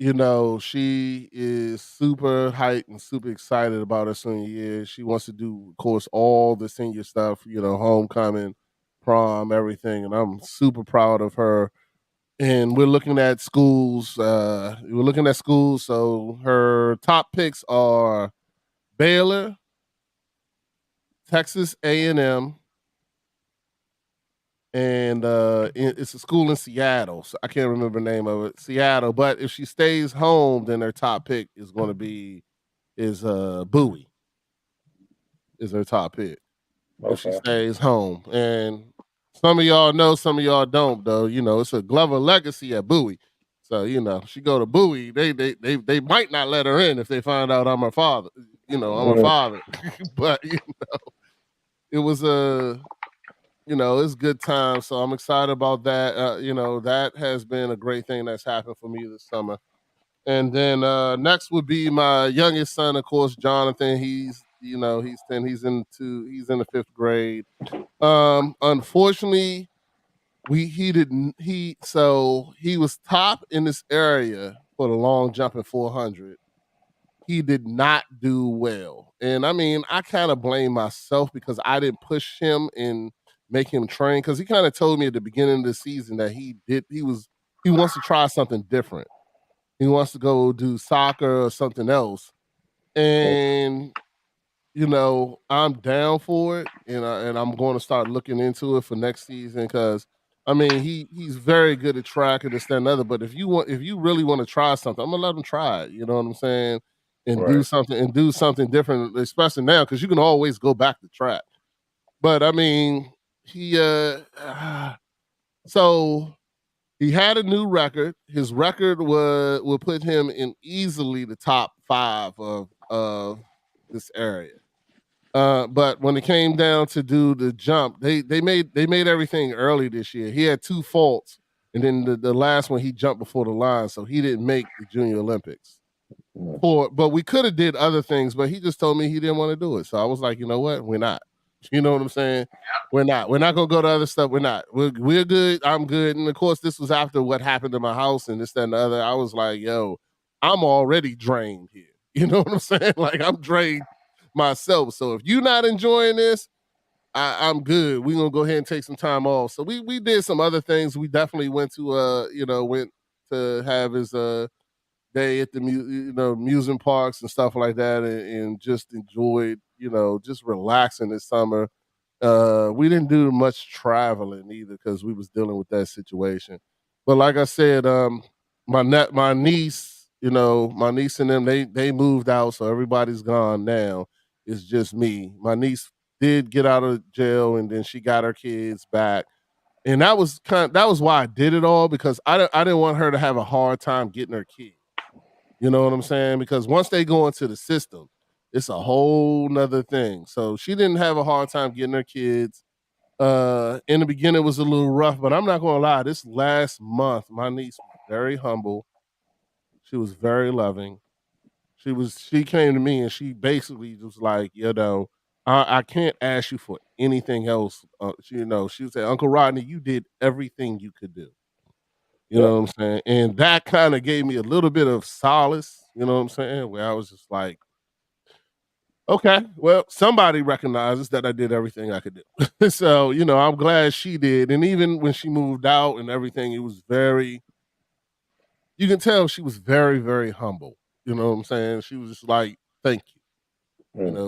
she is super hyped and super excited about her senior year. She wants to do, of course, all the senior stuff, homecoming, prom, everything, and I'm super proud of her. And we're looking at schools. So her top picks are Baylor, Texas A&M, and it's a school in Seattle. So I can't remember the name of it. Seattle. But if she stays home, then her top pick is going to be Bowie. Is her top pick if she stays home. And some of y'all know, some of y'all don't, though. It's a Glover legacy at Bowie. So, she go to Bowie, they might not let her in if they find out I'm her father. I'm her father. But, it was it's good time. So I'm excited about that. That has been a great thing that's happened for me this summer. And then next would be my youngest son, of course, Jonathan. He's 10. He's in the 5th grade. Unfortunately, he was top in this area for the long jump in 400. He did not do well. And I mean, I kind of blame myself because I didn't push him and make him train, because he kind of told me at the beginning of the season that he wants to try something different. He wants to go do soccer or something else. And I'm down for it, and I'm going to start looking into it for next season, because I mean he's very good at track and this, that, and other. But if you really want to try something, I'm gonna let him try it. You know what I'm saying? And do something different, especially now, because you can always go back to track. But I mean, so he had a new record. His record will put him in easily the top 5 of this area. But when it came down to do the jump, they made everything early this year. He had 2 faults, and then the last one he jumped before the line, so he didn't make the Junior Olympics. But we could have did other things, but he just told me he didn't want to do it. So I was like, you know what? We're not. You know what I'm saying? We're not gonna go to other stuff. We're not. We're good. I'm good. And of course, this was after what happened to my house and this, that, and the other. I was like, yo, I'm already drained here. You know what I'm saying? Like, I'm drained myself. So if you're not enjoying this, I'm good. We're gonna go ahead and take some time off. So we did some other things. We definitely went to have his day at the amusement parks and stuff like that, and just enjoyed, just relaxing this summer. We didn't do much traveling either because we was dealing with that situation. But like I said, my niece, my niece and them, they moved out, so everybody's gone now. It's just me. My niece did get out of jail, and then she got her kids back, and that was why I did it all, because I didn't want her to have a hard time getting her kids. You know what I'm saying? Because once they go into the system, it's a whole nother thing. So she didn't have a hard time getting her kids. In the beginning it was a little rough, but I'm not gonna lie, this last month, my niece was very humble. She was very loving. She came to me and she basically was like, I can't ask you for anything else. She would say, Uncle Rodney, you did everything you could do. You know what I'm saying? And that kind of gave me a little bit of solace, you know what I'm saying? Where I was just like, okay, well, somebody recognizes that I did everything I could do. So, I'm glad she did. And even when she moved out and everything, it was you can tell she was very, very humble. You know what I'm saying? She was just like, thank you.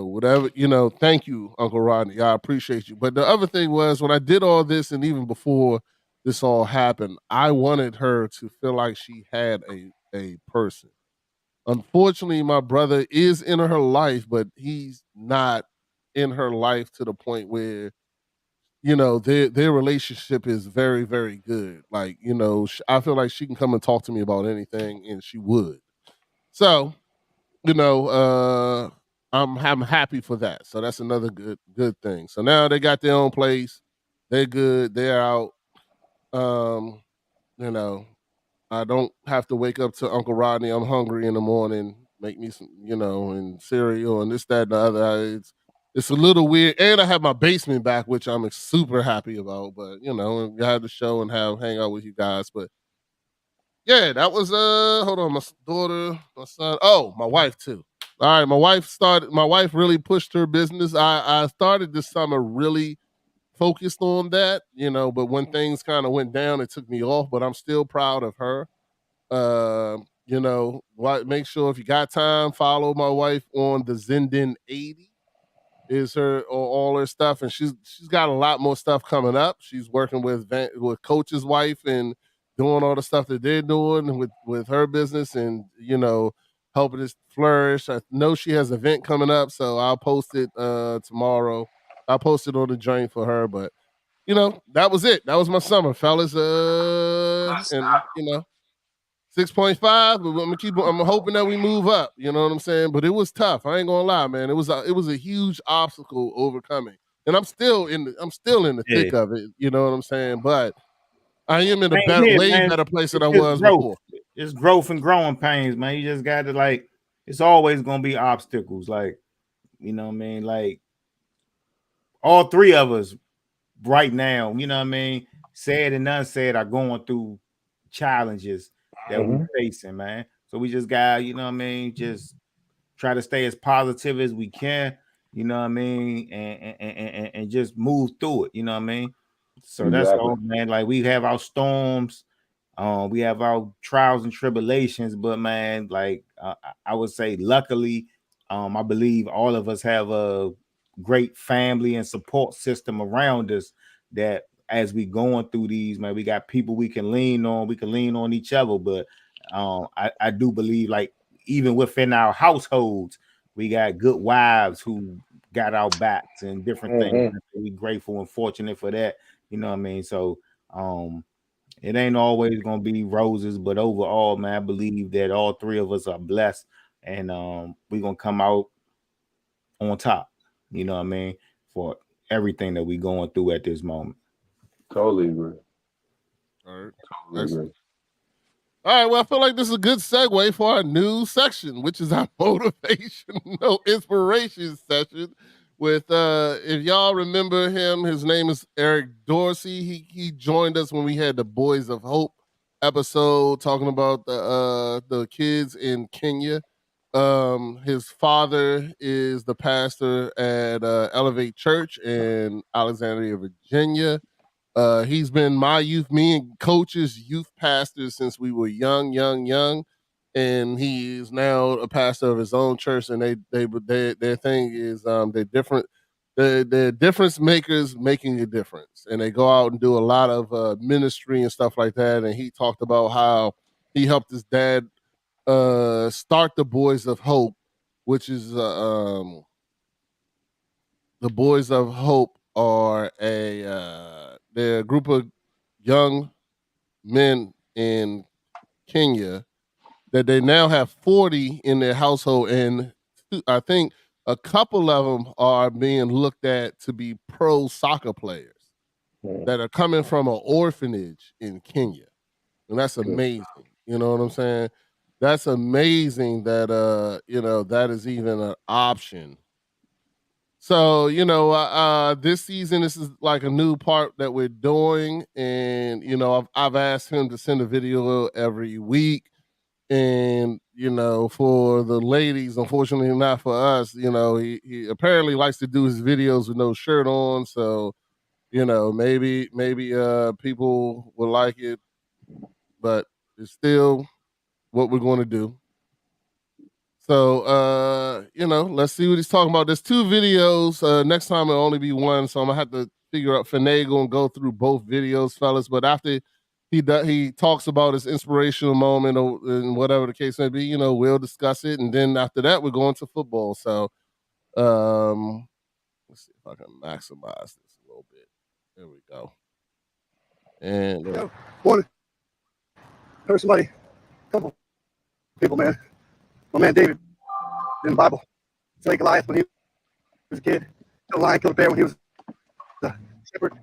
Whatever, thank you, Uncle Rodney. I appreciate you. But the other thing was, when I did all this, and even before this all happened, I wanted her to feel like she had a person. Unfortunately, my brother is in her life, but he's not in her life to the point where, their relationship is very, very good. Like, I feel like she can come and talk to me about anything, and she would. So, I'm happy for that. So that's another good thing. So now they got their own place. They're good. They're out. Um, you know, I don't have to wake up to Uncle Rodney. I'm hungry in the morning. Make me some, and cereal and this, that, and the other. It's a little weird. And I have my basement back, which I'm super happy about. But I had the show and hang out with you guys. But yeah, that was hold on, my daughter, my son. Oh, my wife too. All right, my wife really pushed her business. I started this summer really focused on that, but when things kind of went down, it took me off, but I'm still proud of her. Make sure if you got time, follow my wife on the Zenden 80 is her all her stuff, and she's got a lot more stuff coming up. She's working with Coach's wife and doing all the stuff that they're doing with her business, and helping it flourish. I know she has an event coming up, so I'll post it tomorrow. I'll post it on the joint for her, but that was it. That was my summer, fellas. And 6.5, but I'm hoping that we move up. You know what I'm saying? But it was tough. I ain't gonna lie, man. It was a huge obstacle overcoming, and I'm still in the thick of it. You know what I'm saying? But I am in a way better place than I was before. It's growth and growing pains, man. You just got to it's always gonna be obstacles. Like, you know what I mean? Like, all three of us right now, you know what I mean, said and unsaid, are going through challenges that we're facing, man. So we just got, you know what I mean, just try to stay as positive as we can, you know what I mean, and just move through it, you know what I mean. So that's all, man. Like, we have our storms, we have our trials and tribulations, but man, like I would say, luckily, I believe all of us have a great family and support system around us, that as we going through these, man, we got people we can lean on. We can lean on each other. But I do believe, like, even within our households, we got good wives who got our backs and different things. We grateful and fortunate for that. You know what I mean? So it ain't always gonna be roses, but overall, man, I believe that all three of us are blessed, and we're gonna come out on top. You know what I mean? For everything that we going through at this moment. Totally agree. All right. Totally agree. All right, well, I feel like this is a good segue for our new section, which is our motivational inspiration session. With if y'all remember him, his name is Eric Dorsey. He joined us when we had the Boys of Hope episode talking about the kids in Kenya. His father is the pastor at Elevate Church in Alexandria, Virginia. He's been me and Coach's youth pastor since we were young, and he is now a pastor of his own church. And their thing is they're different. They're difference makers making a difference, and they go out and do a lot of ministry and stuff like that. And he talked about how he helped his dad start the Boys of Hope, which is the Boys of Hope are they're a group of young men in Kenya that they now have 40 in their household, and I think a couple of them are being looked at to be pro soccer players that are coming from an orphanage in Kenya. And that's amazing. You know what I'm saying? That's amazing that that is even an option. So, this season, this is like a new part that we're doing. And, I've asked him to send a video every week. And, for the ladies, unfortunately not for us, he apparently likes to do his videos with no shirt on. So, maybe people will like it, but it's still what we're going to do. So, let's see what he's talking about. There's 2 videos. Next time it'll only be 1, so I'm gonna have to figure out finagle and go through both videos, fellas. But after he talks about his inspirational moment and whatever the case may be, we'll discuss it, and then after that we're going to football. So, let's see if I can maximize this a little bit. There we go. And morning. Heard somebody, couple people, man. My man David in the Bible. It's like Goliath when he was a kid. Killed a lion, killed a bear when he was a shepherd.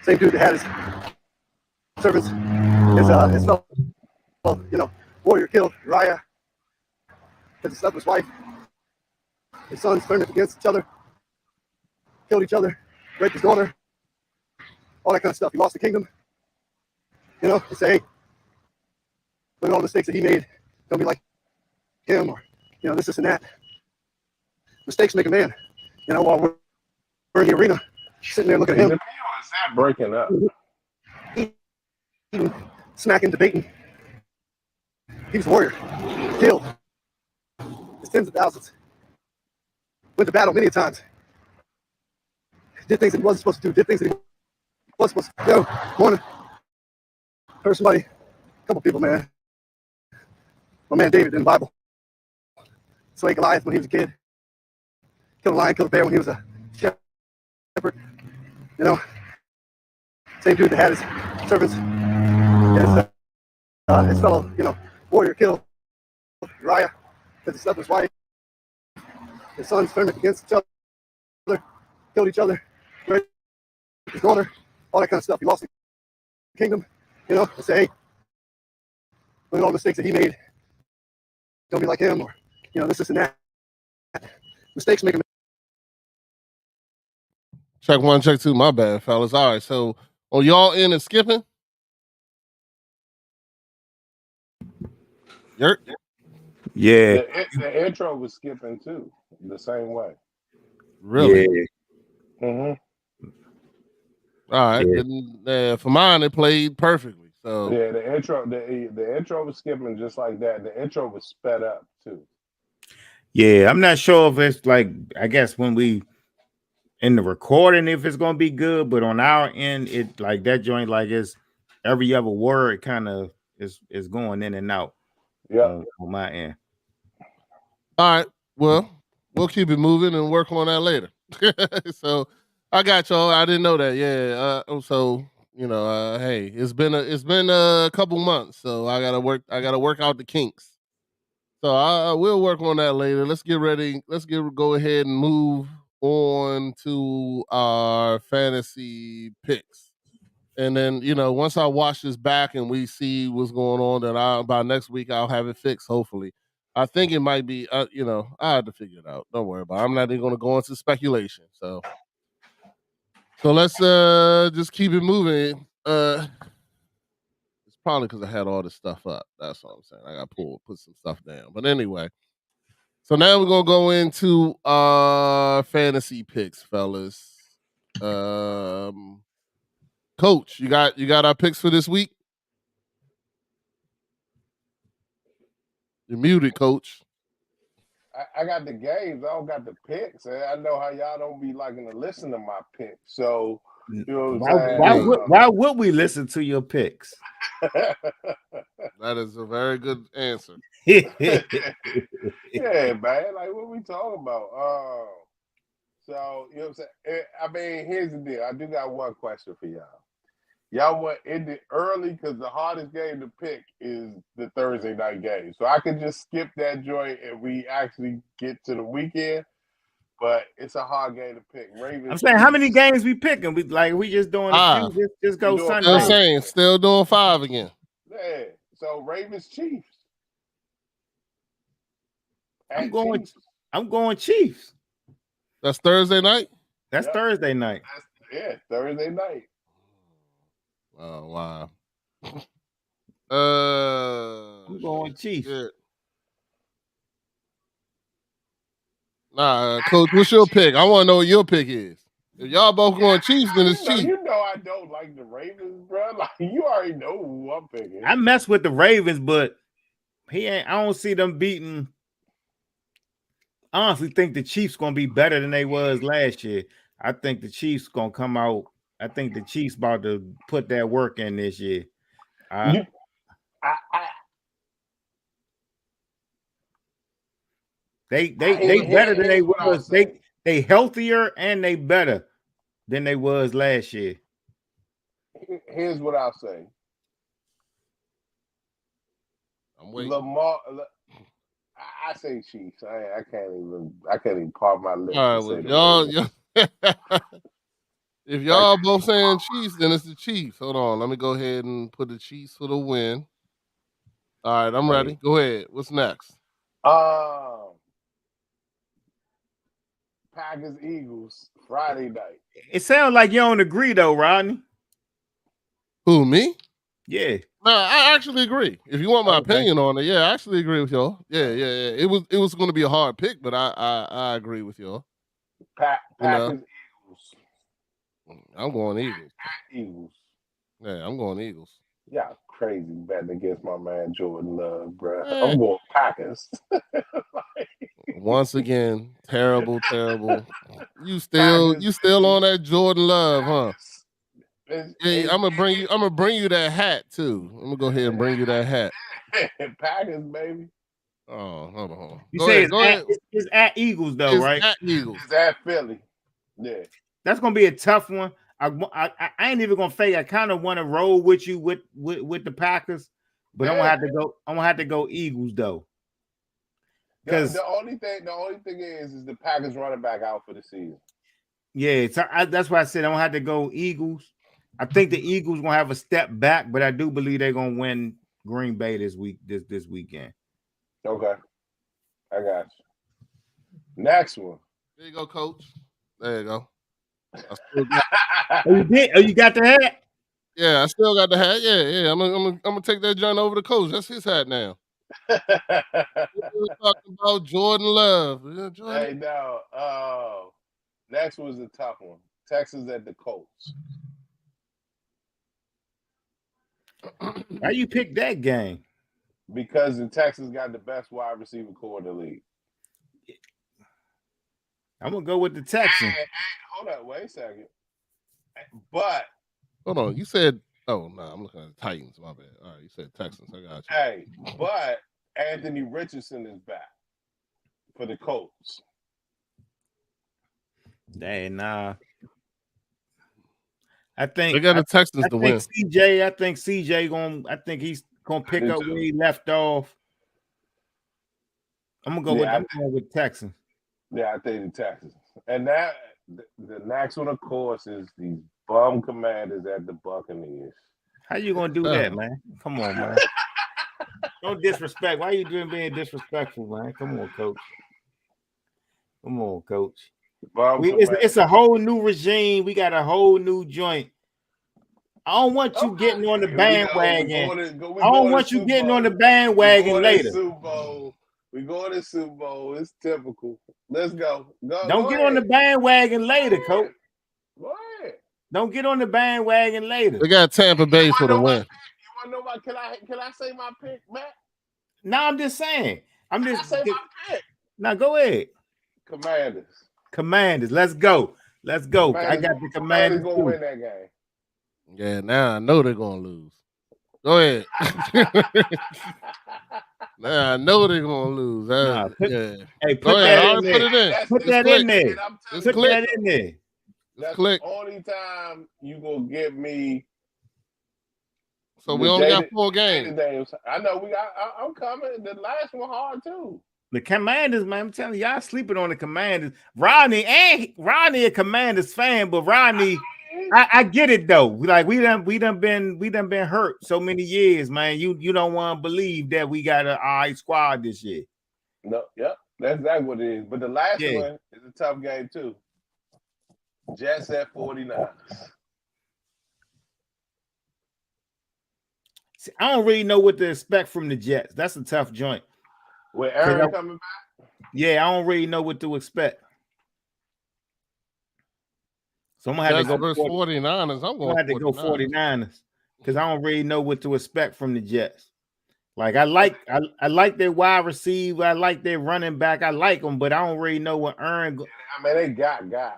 Same dude that had his servants. His fellow, warrior killed Uriah because he slept with his wife. His sons turned against each other, killed each other, raped his daughter, all that kind of stuff. He lost the kingdom. They say, hey, look at all the mistakes that he made. Don't be like him, or this and that. Mistakes make a man. While we're in the arena, sitting there looking at him. Is that breaking up? Eating, smacking, debating. He was a warrior. Killed. His tens of thousands. Went to battle many times. Did things that he wasn't supposed to do. Did things that he wasn't supposed to do. Morning. Heard somebody, a couple people, man. My man David in the Bible. Slayed Goliath when he was a kid. Killed a lion, killed a bear when he was a shepherd. Same dude that had his servants. His fellow, warrior killed Uriah because he slept with his wife. His sons turned against each other, killed each other, raped his daughter, all that kind of stuff. He lost the kingdom. They say, hey, look at all the mistakes that he made. Don't be like him, or this and that. Mistakes make a man. Check 1, check 2. My bad, fellas. All right, so are y'all in and skipping? Yurt? Yeah. The intro was skipping too, the same way. Really? Yeah. Mm-hmm. All right. Yeah. Then, for mine, it played perfectly. So yeah, the intro was skipping just like that. The intro was sped up too. Yeah, I'm not sure if it's like, I guess when we in the recording, if it's gonna be good, but on our end, it like that joint, like it's every other word kind of is going in and out. Yeah, on my end. All right. Well, we'll keep it moving and work on that later. So I got y'all. I didn't know that. Yeah. So hey, it's been a couple months, so I gotta work out the kinks. So I will work on that later. Let's get ready. Go ahead and move on to our fantasy picks. And then, once I watch this back and we see what's going on, then by next week I'll have it fixed, hopefully. I think it might be, I have to figure it out. Don't worry about it. I'm not even going to go into speculation. So let's just keep it moving. It's probably because I had all this stuff up. That's what I'm saying. I got to put some stuff down. But anyway, so now we're going to go into our fantasy picks, fellas. Coach, you got our picks for this week? You're muted, Coach. I got the games. I don't got the picks. I know how y'all don't be liking to listen to my picks. So You know what I'm saying? Why would we listen to your picks? That is a very good answer. Yeah, man. Like, what we talking about? So, you know what I'm saying? I mean, here's the deal. I do got one question for y'all. Y'all want end it early because the hardest game to pick is the Thursday night game. So I could just skip that joint and we actually get to the weekend. But it's a hard game to pick. Ravens. I'm saying, how many games we picking? We just doing a few. Just go Sunday. I'm saying, still doing 5 again. Yeah. So Ravens Chiefs. I'm going Chiefs. That's Thursday night? That's Thursday night. Thursday night. Oh, wow. I'm going Chiefs. Yeah. Nah, Coach, what's your pick? I want to know what your pick is. If y'all both going Chiefs, then it's Chiefs. You know I don't like the Ravens, bro. Like, you already know who I'm picking. I mess with the Ravens, but I don't see them beating. I honestly think the Chiefs gonna be better than they was last year. I think the Chiefs gonna come out. I think the Chiefs about to put that work in this year. They better than they was. They healthier and they better than they was last year. Here's what I'll say. I'm waiting. Lamar, I say Chiefs. I can't even part my lips. All right, well, y'all if y'all both saying Chiefs, then it's the Chiefs. Hold on, let me go ahead and put the Chiefs for the win. All right, I'm ready. Go ahead. What's next? Packers Eagles Friday night. It sounds like you don't agree though, Rodney. Who, me? Yeah. No, I actually agree. If you want my opinion on it, yeah, I actually agree with y'all. Yeah. It was going to be a hard pick, but I agree with y'all. Packers Eagles. I'm going Eagles. Eagles. Yeah, I'm going Eagles. Yeah, crazy betting against my man Jordan Love, bro. I'm going Packers. Once again, terrible. You still on that Jordan Love, huh? Hey, I'm gonna bring you that hat too. I'm gonna go ahead and bring you that hat. Packers, baby. Oh, hold on. You say it's at Eagles though, it's right? At Eagles. It's at Philly. Yeah. That's gonna be a tough one. I ain't even gonna fake. I kind of want to roll with you with the Packers, but I'm gonna have to go Eagles though. Because the only thing is the Packers running back out for the season. Yeah, that's why I said I'm gonna have to go Eagles. I think the Eagles gonna have a step back, but I do believe they're gonna win Green Bay this weekend. Okay, I got you. Next one. There you go, Coach. There you go. You got the hat? Yeah, I still got the hat. Yeah. I'm gonna take that joint over to Coach. That's his hat now. We're talking about Jordan Love. Hey, no. Next was a tough one. Texas at the Colts. Why you pick that game? Because the Texans got the best wide receiver core in the league. I'm gonna go with the Texans. Hey, hold on, wait a second. But hold on, you said I'm looking at the Titans. My bad. All right, you said Texans. I got you. Hey, but Anthony Richardson is back for the Colts. Hey, nah. I think they got the Texans to win. I think CJ he's gonna pick up where he left off. I'm gonna go with Texans. Yeah, I think the Texans. And that the next one, of course, is the bum Commanders at the Buccaneers. How you gonna do that, man? Come on, man. Don't disrespect. Why are you being disrespectful, man? Come on, Coach. It's a whole new regime. We got a whole new joint. I don't want you getting on the bandwagon. I don't want you getting on the bandwagon later. We going to Super Bowl. It's typical. Let's go. Don't get on the bandwagon later, Coach. Go ahead. Don't get on the bandwagon later. We got Tampa Bay for the win. You want to know can I say my pick, Matt? No, I'm just saying. Say my pick. Now go ahead. Commanders. Let's go. Let's go. I Commanders got the Commanders gonna too. win that game. Yeah, now I know they're gonna lose. Go ahead. Now I know they're gonna lose. Nah, Yeah. Hey, Go put ahead. that I'll in put there. it in. Put Just that click. in there. And I'm telling Just Put you, click. that in there. Just that's click. the only time you gonna get me. So we only got Jada- 4 Jada games. Daniels. I know we got. I'm coming. The last one hard too. The Commanders, man, I'm telling you, y'all sleeping on the Commanders. Rodney a Commanders fan, but Rodney, I get it though. Like we done been hurt so many years, man. You don't want to believe that we got an all right squad this year. No, yep, that's exactly what it is. But the last Yeah. one is a tough game too. Jets at 49ers. See, I don't really know what to expect from the Jets. That's a tough joint. With Aaron coming back. Yeah, I don't really know what to expect. So I'm gonna have Jets to go versus 49ers. I'm going to go 49ers because I don't really know what to expect from the Jets. Like I like their wide receiver, I like their running back, I like them, but I don't really know what Aaron. I mean, they got guys.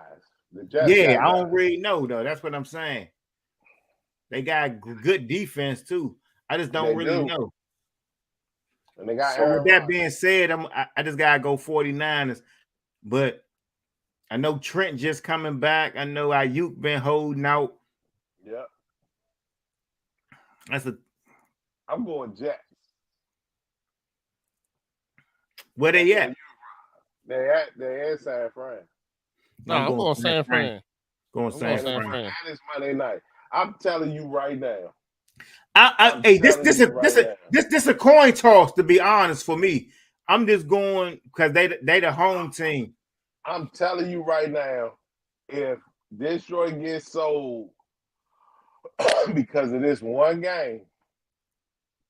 The Jets Yeah, got I don't guys. really know though. That's what I'm saying. They got good defense too. I just don't really know. And they got so Aaron with that Rodgers. being said, I just gotta go 49ers. But I know Trent just coming back. I know Ayuk been holding out. Yep. I'm going Jets. Where they at? They at San Fran. No, I'm going San Fran. Going San Fran. Fran. And it's Monday night. I'm telling you right now. Hey, this a coin toss, to be honest, for me. I'm just going because they the home team. I'm telling you right now, if Detroit gets sold because of this one game,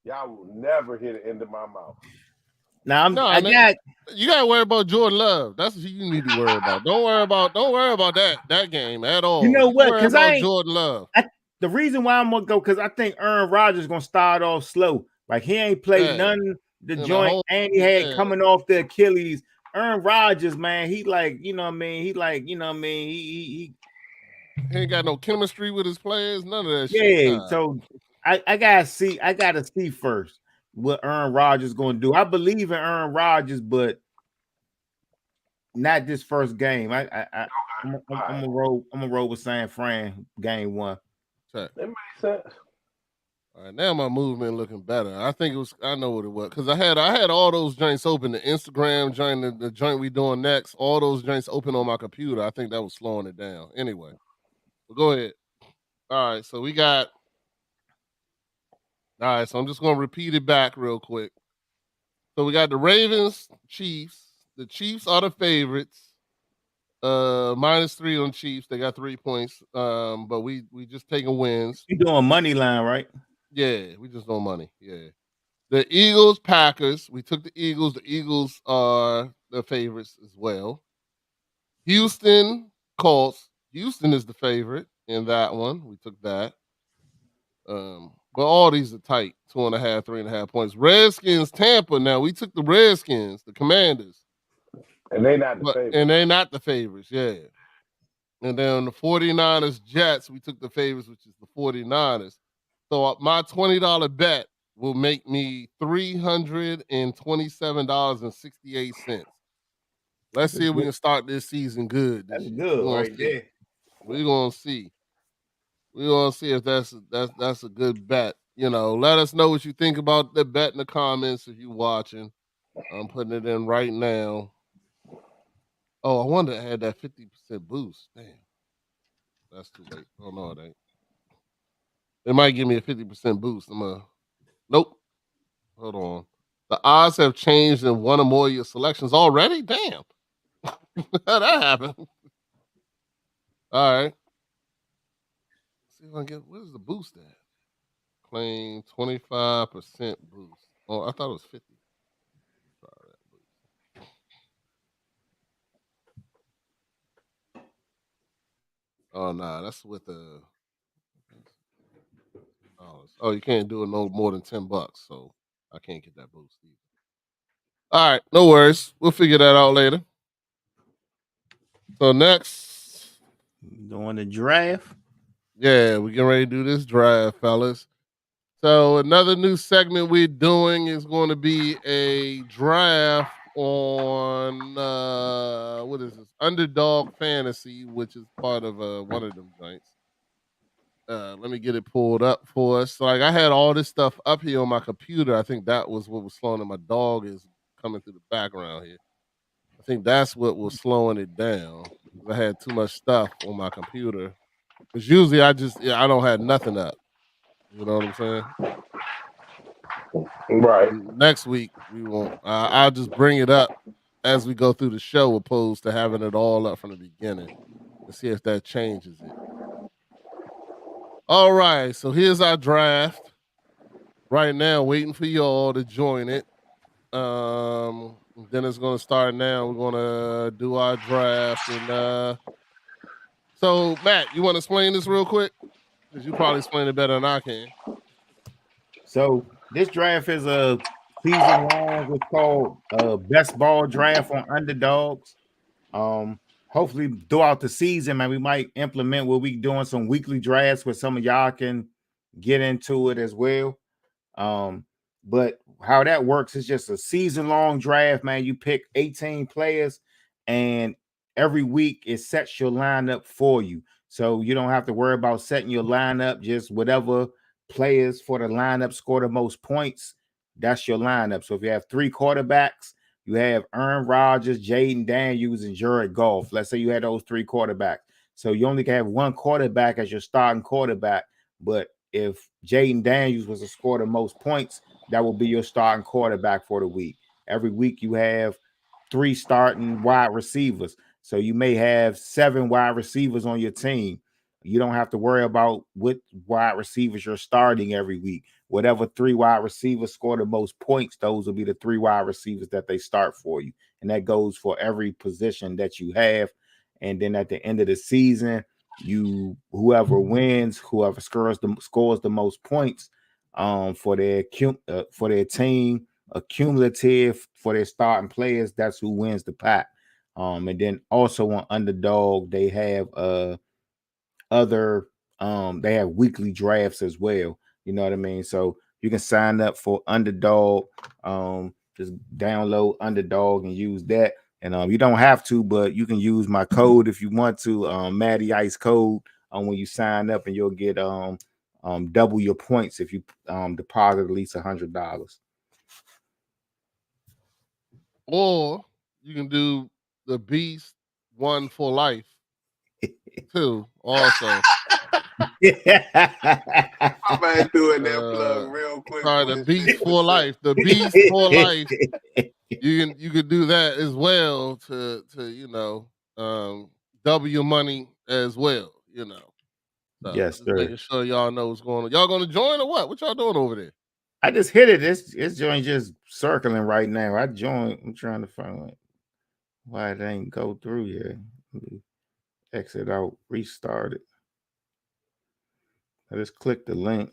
y'all will never hit the end of my mouth. Now you gotta worry about Jordan Love. That's what you need to worry about. Don't worry about that game at all. You know what? Because Jordan Love. The reason why I'm gonna go because I think Aaron Rodgers gonna start off slow. Like he ain't played none the joint, and he had coming off the Achilles. Aaron Rodgers, man, he like, you know what I mean? He ain't got no chemistry with his players, none of that shit. Yeah, nah. So I gotta see first what Aaron Rodgers gonna do. I believe in Aaron Rodgers, but not this first game. I'm gonna roll with San Fran game 1. That makes sense. All right, now my movement looking better. I think I know what it was because I had all those joints open. The Instagram joint, the joint we doing next, all those joints open on my computer. I think that was slowing it down. Anyway, but go ahead. All right, so we got. All right, so I'm just gonna repeat it back real quick. So we got the Ravens, Chiefs. The Chiefs are the favorites. -3 on Chiefs. They got 3 points. But we just taking wins. You doing money line, right? Yeah, we just doing money. Yeah. The Eagles, Packers. We took the Eagles. The Eagles are the favorites as well. Houston, Colts. Houston is the favorite in that one. We took that. But all these are tight. 2.5, 3.5 points. Redskins, Tampa. Now we took the Redskins, the Commanders. And they not the favorites. And they're not the favorites, yeah. And then the 49ers, Jets, we took the favorites, which is the 49ers. So my $20 bet will make me $327.68. Let's see if we can start this season good. That's good right there. We're gonna see. We're gonna see if that's a good bet. You know, let us know what you think about the bet in the comments if you're watching. I'm putting it in right now. Oh, I wonder if I had that 50% boost. Damn. That's too late. Oh, no, it ain't. It might give me a 50% boost. Nope. Hold on. The odds have changed in one or more of your selections already? Damn. That happened. All right. Let's see if I can get, what is the boost at? Claim 25% boost. Oh, I thought it was 50. Try that boost. Oh, nah, that's with the. Oh, you can't do it no more than $10, so I can't get that boost either. All right, no worries. We'll figure that out later. So next, Doing the draft. Yeah, we getting ready to do this draft, fellas. So another new segment we're doing is going to be a draft on what is this? Underdog Fantasy, which is part of one of them joints. Let me get it pulled up for us. Like I had all this stuff up here on my computer. I think that was what was slowing it. My dog is coming through the background here. I think that's what was slowing it down. I had too much stuff on my computer. Because usually I don't have nothing up. You know what I'm saying? Right. And next week we won't. I'll just bring it up as we go through the show, opposed to having it all up from the beginning, and see if that changes it. All right, so here's our draft. Right now, waiting for y'all to join it. Then it's gonna start now. We're gonna do our draft, and so Matt, you want to explain this real quick? Because you probably explain it better than I can. So this draft is a season long. It's called Best Ball Draft on Underdogs. Hopefully throughout the season, man, we might implement where we doing some weekly drafts where some of y'all can get into it as well. But how that works is just a season-long draft, man. You pick 18 players, and every week it sets your lineup for you. So you don't have to worry about setting your lineup, just whatever players for the lineup score the most points, that's your lineup. So if you have 3 quarterbacks, you have Aaron Rodgers, Jaden Daniels, and Jared Goff. Let's say you had those 3 quarterbacks. So you only can have 1 quarterback as your starting quarterback. But if Jaden Daniels was to score the most points, that will be your starting quarterback for the week. Every week you have 3 starting wide receivers. So you may have 7 wide receivers on your team. You don't have to worry about what wide receivers you're starting every week. Whatever 3 wide receivers score the most points, those will be the 3 wide receivers that they start for you. And that goes for every position that you have. And then at the end of the season, whoever wins, whoever scores the most points for their team, accumulative for their starting players, that's who wins the pack. And then also on Underdog, they have they have weekly drafts as well. You know what I mean? So you can sign up for Underdog. Just download Underdog and use that. And you don't have to, but you can use my code if you want to, Matty Ice code when you sign up, and you'll get double your points if you deposit at least $100. Or you can do the Beast 1 for life too. Also, I'm doing that plug real quick. Sorry, the Beast for life. The Beast for life. You can do that as well to double your money as well. You know. So Yes, just sir. making sure y'all know what's going on. Y'all gonna join or what? What y'all doing over there? I just hit it. It's joint just circling right now. I joined. I'm trying to find why it ain't go through yet. Let me exit out, restart it. I just click the link.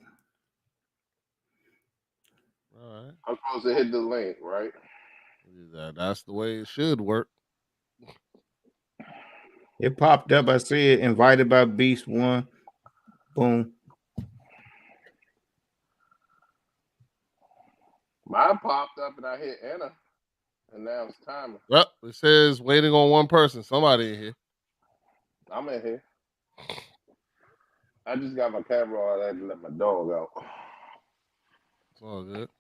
All right. I'm supposed to hit the link, right? That's the way it should work. It popped up. I see it. Invited by Beast 1. Boom. Mine popped up and I hit enter, and now it's timer. Well, it says waiting on one person. Somebody in here. I'm in here. I just got my camera on. I had to let my dog out. It's all good.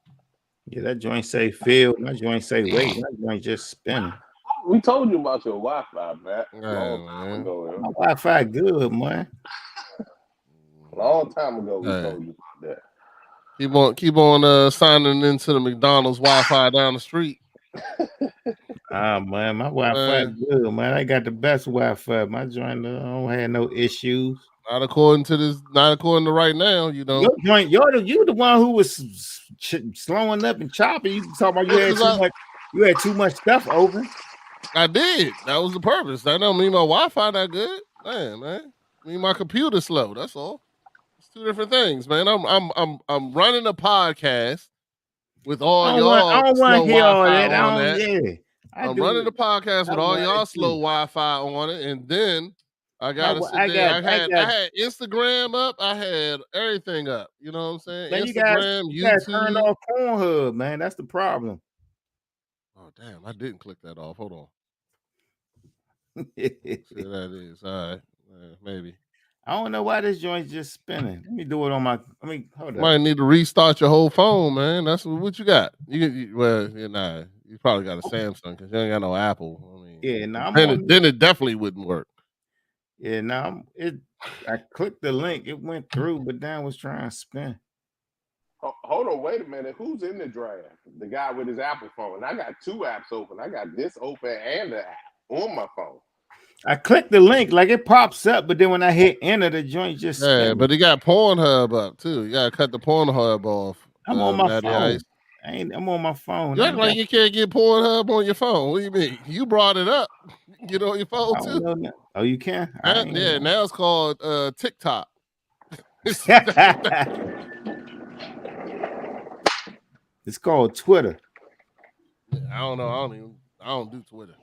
Yeah, that joint say field. My joint say wait. My joint just spinning. We told you about your Wi-Fi, Matt. Man. My Wi-Fi good, man. Long time ago, we told you about that. Keep on signing into the McDonald's Wi-Fi down the street. Man, my Wi-Fi good, man. I got the best Wi-Fi. My joint don't have no issues. Not according to right now, you know. Your joint, you the one who was slowing up and chopping. You talking about you had too much stuff open. I did. That was the purpose. That don't mean my Wi-Fi that good. Man. I mean my computer slow. That's all. It's 2 different things, man. I'm running a podcast with all y'all. I don't want to hear all that. I'm running the podcast with all y'all slow Wi-Fi on it, and then I gotta My- sit I there. got- I got- I had Instagram up. I had everything up. You know what I'm saying? Man, Instagram, you guys turned YouTube. off Pornhub, man. That's the problem. Oh damn! I didn't click that off. Hold on. I See what that is. All right, maybe. don't know why this joint's just spinning. Let me do it on my. Hold up. Might need to restart your whole phone, man. That's what you got. Well, nah, you probably got a Samsung because you ain't got no Apple. I mean, Yeah, now then it definitely wouldn't work. Yeah, now I clicked the link, it went through, but then I was trying to spin. Hold on, wait a minute. Who's in the draft? The guy with his Apple phone. I got 2 apps open. I got this open and the app on my phone. I clicked the link, like it pops up, but then when I hit enter, the joint just spins. But he got Pornhub up too. You gotta cut the Pornhub off. I'm on my Matty phone. Ice. I'm on my phone. You act like you can't get Pornhub on your phone. What do you mean? You brought it up. You can get on your phone I too. don't know. Oh, you can? Yeah, now it's called TikTok. It's called Twitter. I don't know. I don't do Twitter.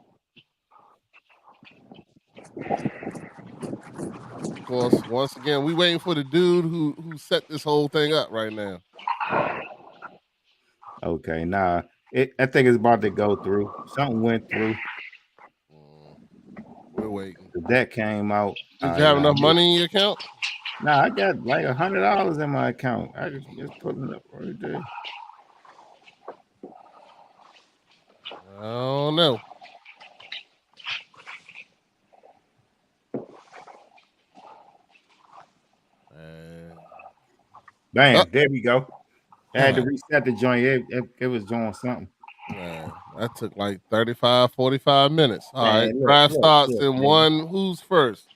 Of course, once again, we waiting for the dude who set this whole thing up right now. Okay, nah. I think it's about to go through. Something went through. We're waiting. That came out. Did you have enough money in your account? Nah, I got like $100 in my account. I just putting it up right there. I don't know. Bam, there we go. I had to reset the joint. It was doing something. That took like 35, 45 minutes. All right. Man, Draft starts in man. one. Who's first?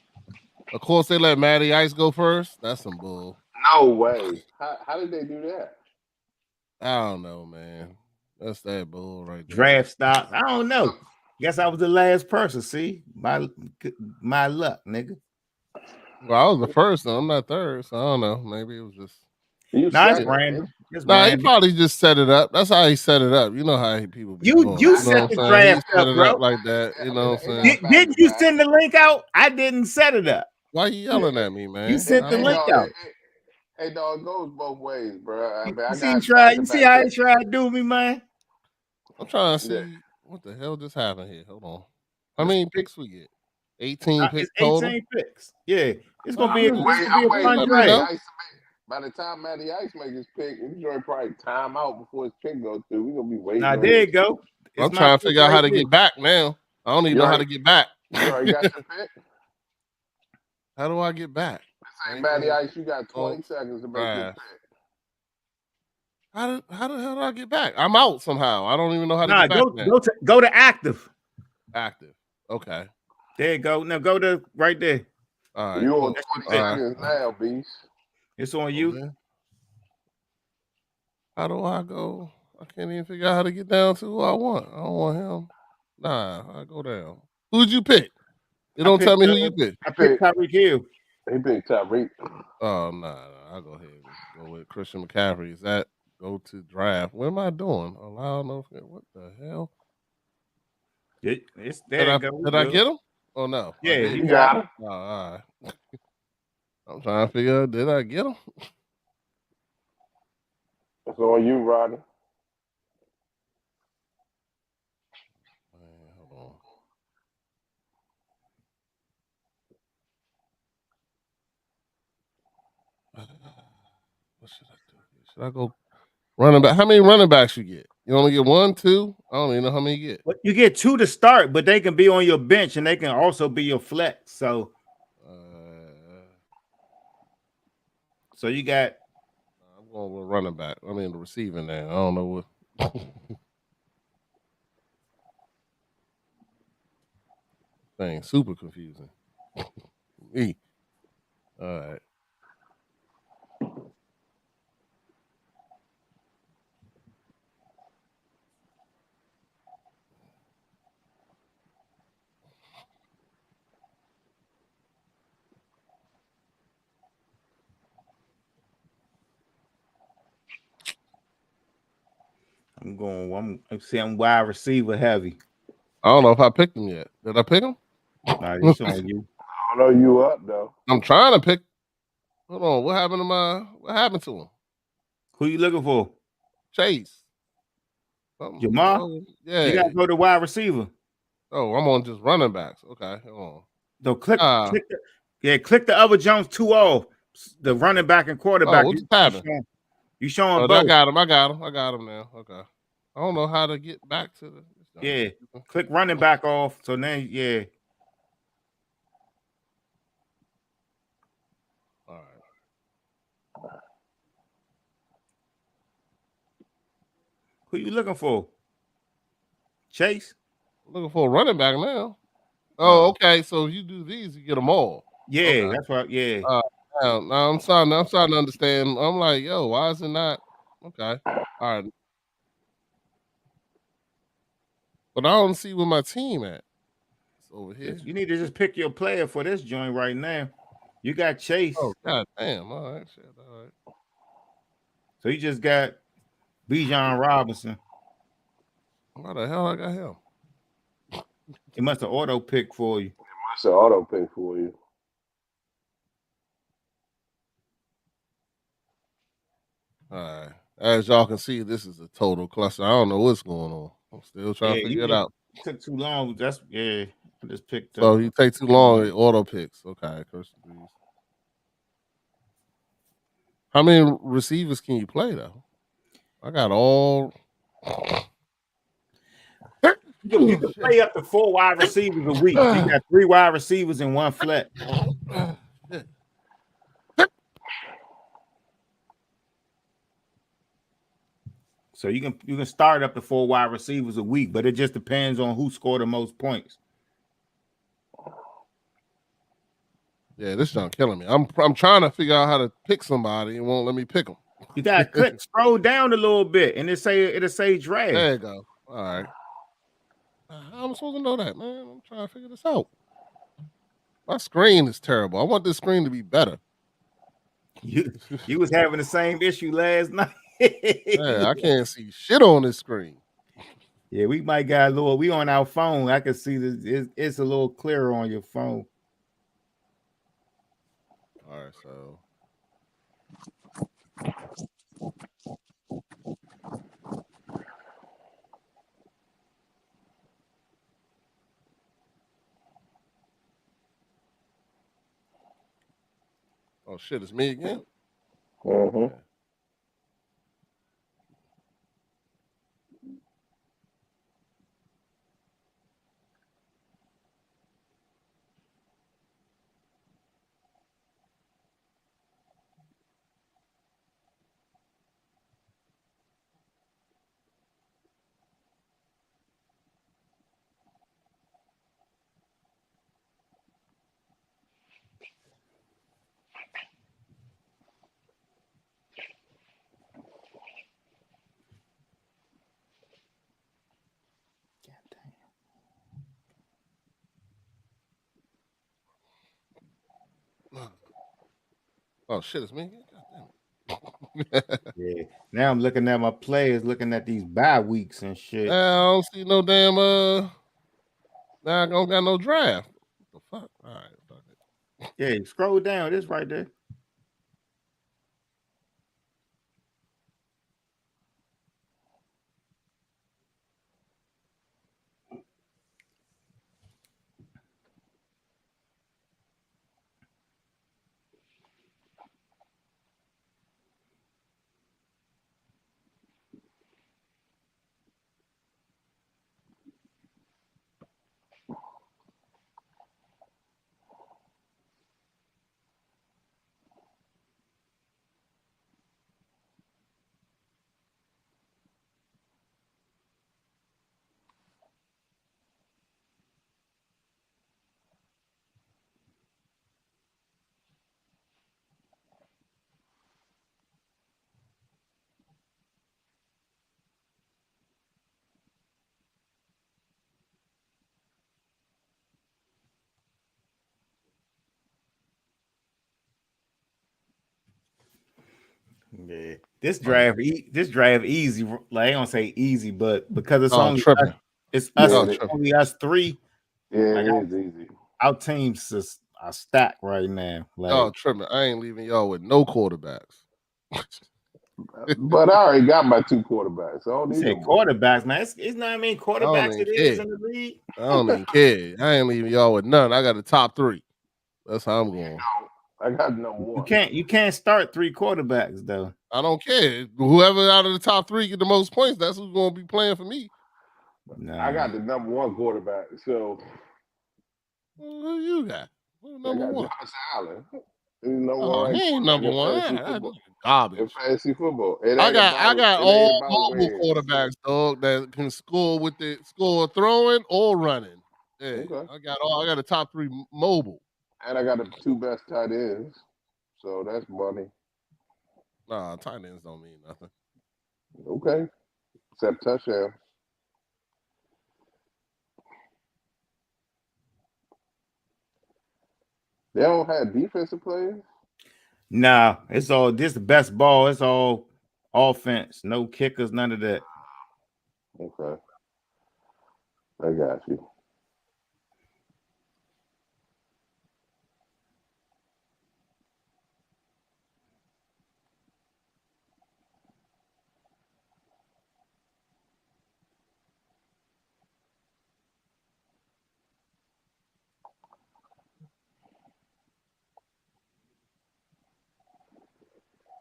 Of course, they let Matty Ice go first. That's some bull. No way. How did they do that? I don't know, man. That's that bull right there. Draft stops. I don't know. Guess I was the last person. See, my luck, nigga. Well, I was the first, and I'm not third, so I don't know. Maybe it was just. It's random. He probably just set it up. That's how he set it up. You know how people be doing. You set the draft up, bro. Up like that. You know what I'm saying? Didn't you send the link out? I didn't set it up. Why you yelling at me, man? You sent the link out. Hey, dog, it goes both ways, bro. You see how he tried to do me, man? I'm trying to see what the hell just happened here. Hold on. How many picks we get? 18 picks total? 18 picks. Yeah. It's going to be a fun draft. By the time Matty Ice make his pick, he's going to probably time out before his pick goes through. We're going to be waiting. Now, there you go. I'm trying to figure out how to get back now. I don't even know how to get back. You already got your pick? How do I get back? This ain't Matty Ice. You got 20 seconds to make your pick. How the hell do I get back? I'm out somehow. I don't even know how to get back now. Go to active. Active. Okay. There you go. Now go to right there. All right. You on 20 seconds now, Beast. It's on you. Okay. How do I go? I can't even figure out how to get down to who I want. I don't want him. Nah, I go down. Who'd you pick? You don't tell me who you picked. I picked Tyreek Hill. He picked Tyreek. Oh, nah. I'll go ahead and go with Christian McCaffrey. Is that go to draft? What am I doing? Allow notification. What the hell? It's there. Did I get him? Oh, no. Yeah, you got him. Oh, all right. I'm trying to figure out, did I get him? It's on you, Rodney. Hold on. What should I do? Should I go running back? How many running backs you get? You only get 1, 2? I don't even know how many you get. You get 2 to start, but they can be on your bench and they can also be your flex. So you got. I'm going with running back. I mean, the receiving now. I don't know what. Thing super confusing. Me. All right. I'm wide receiver heavy. I don't know if I picked him yet. Did I pick him? Nah, it's on you. I know you up though. I'm trying to pick. Hold on. What happened to him? Who you looking for? Chase. Jamar? Oh, yeah. You gotta go to wide receiver. Oh, I'm on just running backs. Okay. Hold on. So click the other Jones 2 off. The running back and quarterback. What just happened? You showing both. I got him now. Okay. I don't know how to get back to the. Yeah. Click running back off. So then, yeah. All right. Who you looking for? Chase? I'm looking for a running back now. Oh, okay. So if you do these, you get them all. Yeah, okay. That's right. Yeah. Now I'm starting to understand. I'm like, yo, why is it not? Okay. All right. But I don't see where my team at. It's over here. You need to just pick your player for this joint right now. You got Chase. Oh, god damn. All right. Shit. All right. So you just got Bijan Robinson. Why the hell I got him? It must have auto pick for you. It must have auto pick for you. All right. As y'all can see, this is a total cluster. I don't know what's going on. I'm still trying to figure it out. It took too long. I just picked up. So you take too long, it auto picks. Okay, curse the breeze. How many receivers can you play though? I got all. You can play up to 4 wide receivers a week. You got 3 wide receivers and 1 flat. So you can start up to 4 wide receivers a week, but it just depends on who scored the most points. Yeah, this junk killing me. I'm trying to figure out how to pick somebody. It won't let me pick them. You got to scroll down a little bit, and it'll say draft. There you go. All right. How am I supposed to know that, man? I'm trying to figure this out. My screen is terrible. I want this screen to be better. You was having the same issue last night. Yeah, I can't see shit on this screen. Yeah, we might got a little. We on our phone. I can see this. It's a little clearer on your phone. All right, so. Oh shit, it's me again? Mm-hmm. Oh shit, it's me again? Yeah. Now I'm looking at my players, looking at these bye weeks and shit. I don't see no damn now I don't got no draft. What the fuck? All right, fuck it. Yeah, scroll down. This right there. Yeah, this draft easy. Like I ain't gonna say easy, but because it's only us, it's us, only us 3. Yeah, it is easy. Our team's just are stacked right now. Like, Y'all tripping. I ain't leaving y'all with no quarterbacks. But I already got my 2 quarterbacks. I don't you need say no more. quarterbacks, man. It's not I mean I don't quarterbacks even it is care. in the league. I don't even care. I ain't leaving y'all with none. I got the top 3. That's how I'm going. I got number 1. You can't start 3 quarterbacks though. I don't care. Whoever out of the top 3 get the most points, that's who's going to be playing for me. Nah. I got the number 1 quarterback. So Who you got? Who I number got 1? Josh Allen. He's number Oh, 1 he ain't quarterback number in 1. fantasy That football. garbage. In fantasy football. It I ain't got about all mobile wins. quarterbacks, dog, that can score with the score throwing or running. Yeah, Okay. I got the top 3 mobile. And I got the 2 best tight ends. So that's money. Nah, tight ends don't mean nothing. Okay. Except touchdown. They don't have defensive players? Nah, it's all this the best ball. It's all offense, no kickers, none of that. Okay. I got you.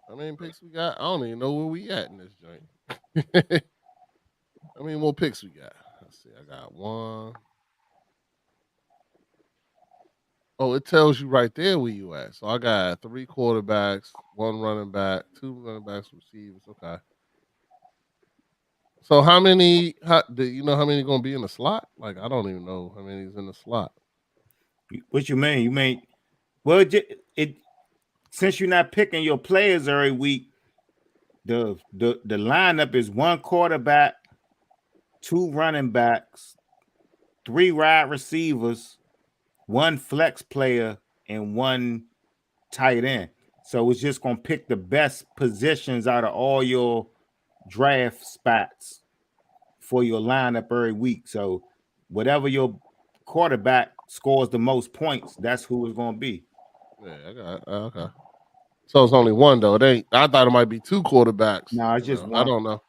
How many picks we got? I don't even know where we at in this joint. How many more picks we got? Let's see. I got 1. Oh, it tells you right there where you at. So I got 3 quarterbacks, 1 running back, 2 running backs, receivers. Okay. So how many? Do you know how many going to be in the slot? Like I don't even know how many is in the slot. What you mean? You mean well? It since you're not picking your players every week, the lineup is 1 quarterback, 2 running backs, 3 wide receivers, 1 flex player, and 1 tight end. So it's just gonna pick the best positions out of all your draft spots for your lineup every week. So whatever your quarterback scores the most points, that's who it's gonna be. Yeah, I got okay. So it's only 1 though. It ain't. I thought it might be 2 quarterbacks. No, it's just 1. I don't know.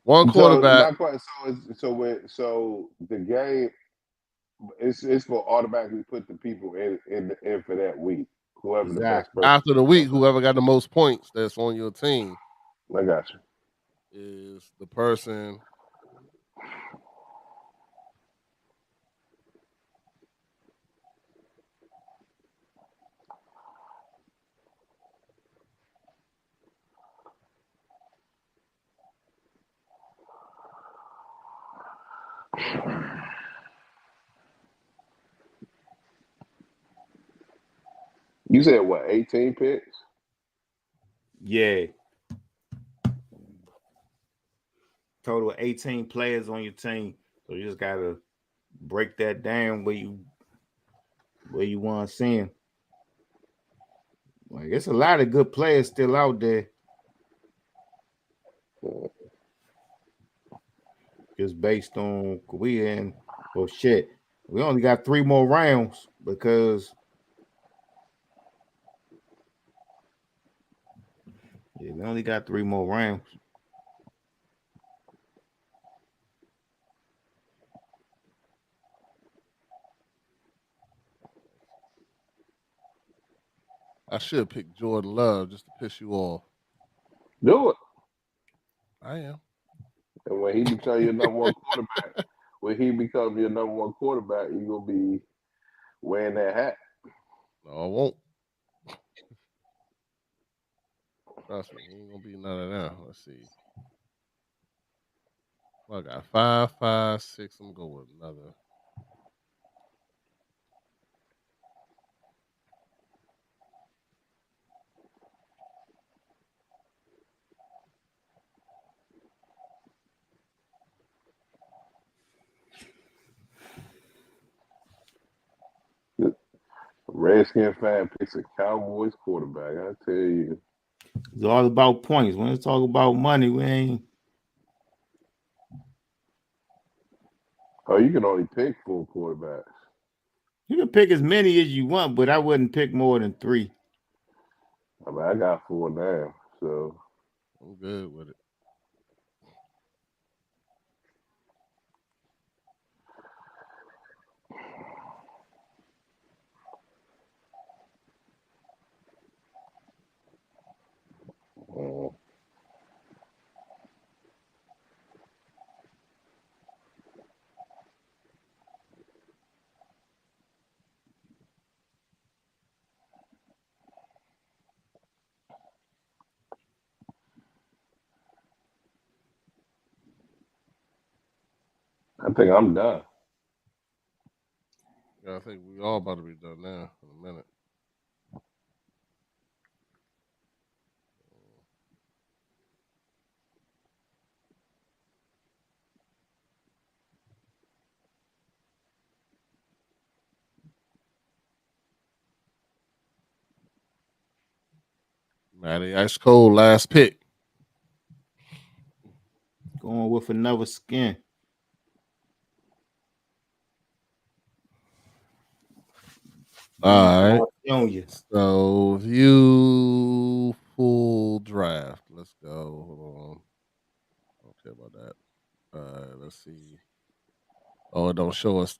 1 So quarterback. my question, so the game it's for automatically put the people in for that week. Whoever the best Exactly. person After the week, whoever got the most points that's on your team I got you. is the person. You said what, 18 picks? Yeah. Total of 18 players on your team. So you just gotta break that down where you want to see them. Like it's a lot of good players still out there. Just based on we only got 3 more rounds because we only got 3 more rounds. I should pick Jordan Love just to piss you off. Do it. I am. And when he becomes your number 1 quarterback, you're gonna be wearing that hat. No, I won't. Trust me, he ain't gonna be none of that. Let's see. Well, I got 5, 5, 6. I'm gonna go with another. Redskin fan picks a Cowboys quarterback. I tell you. It's all about points. When it's talk about money, we ain't. Oh, you can only pick 4 quarterbacks. You can pick as many as you want, but I wouldn't pick more than 3. I mean, I got 4 now, so I'm good with it. I think I'm done. Yeah, I think we all about to be done now in a minute. Matty Ice Cold last pick. Going with another skin. All right. Junior. So view full draft. Let's go. Hold on. I don't care about that. All right, let's see. Oh, it don't show us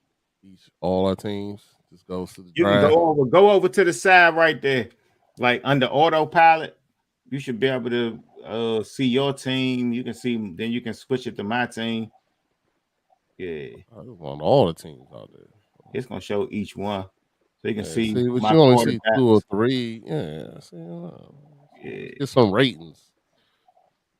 all our teams. Just goes to the You can draft. go over to the side right there, like under autopilot. You should be able to see your team. You can see, then you can switch it to my team. Yeah, I just want all the teams out there. it's gonna show each one, so you can Yeah, see but my you only see 2 quarterbacks. or 3. Yeah, see, Yeah. get some ratings.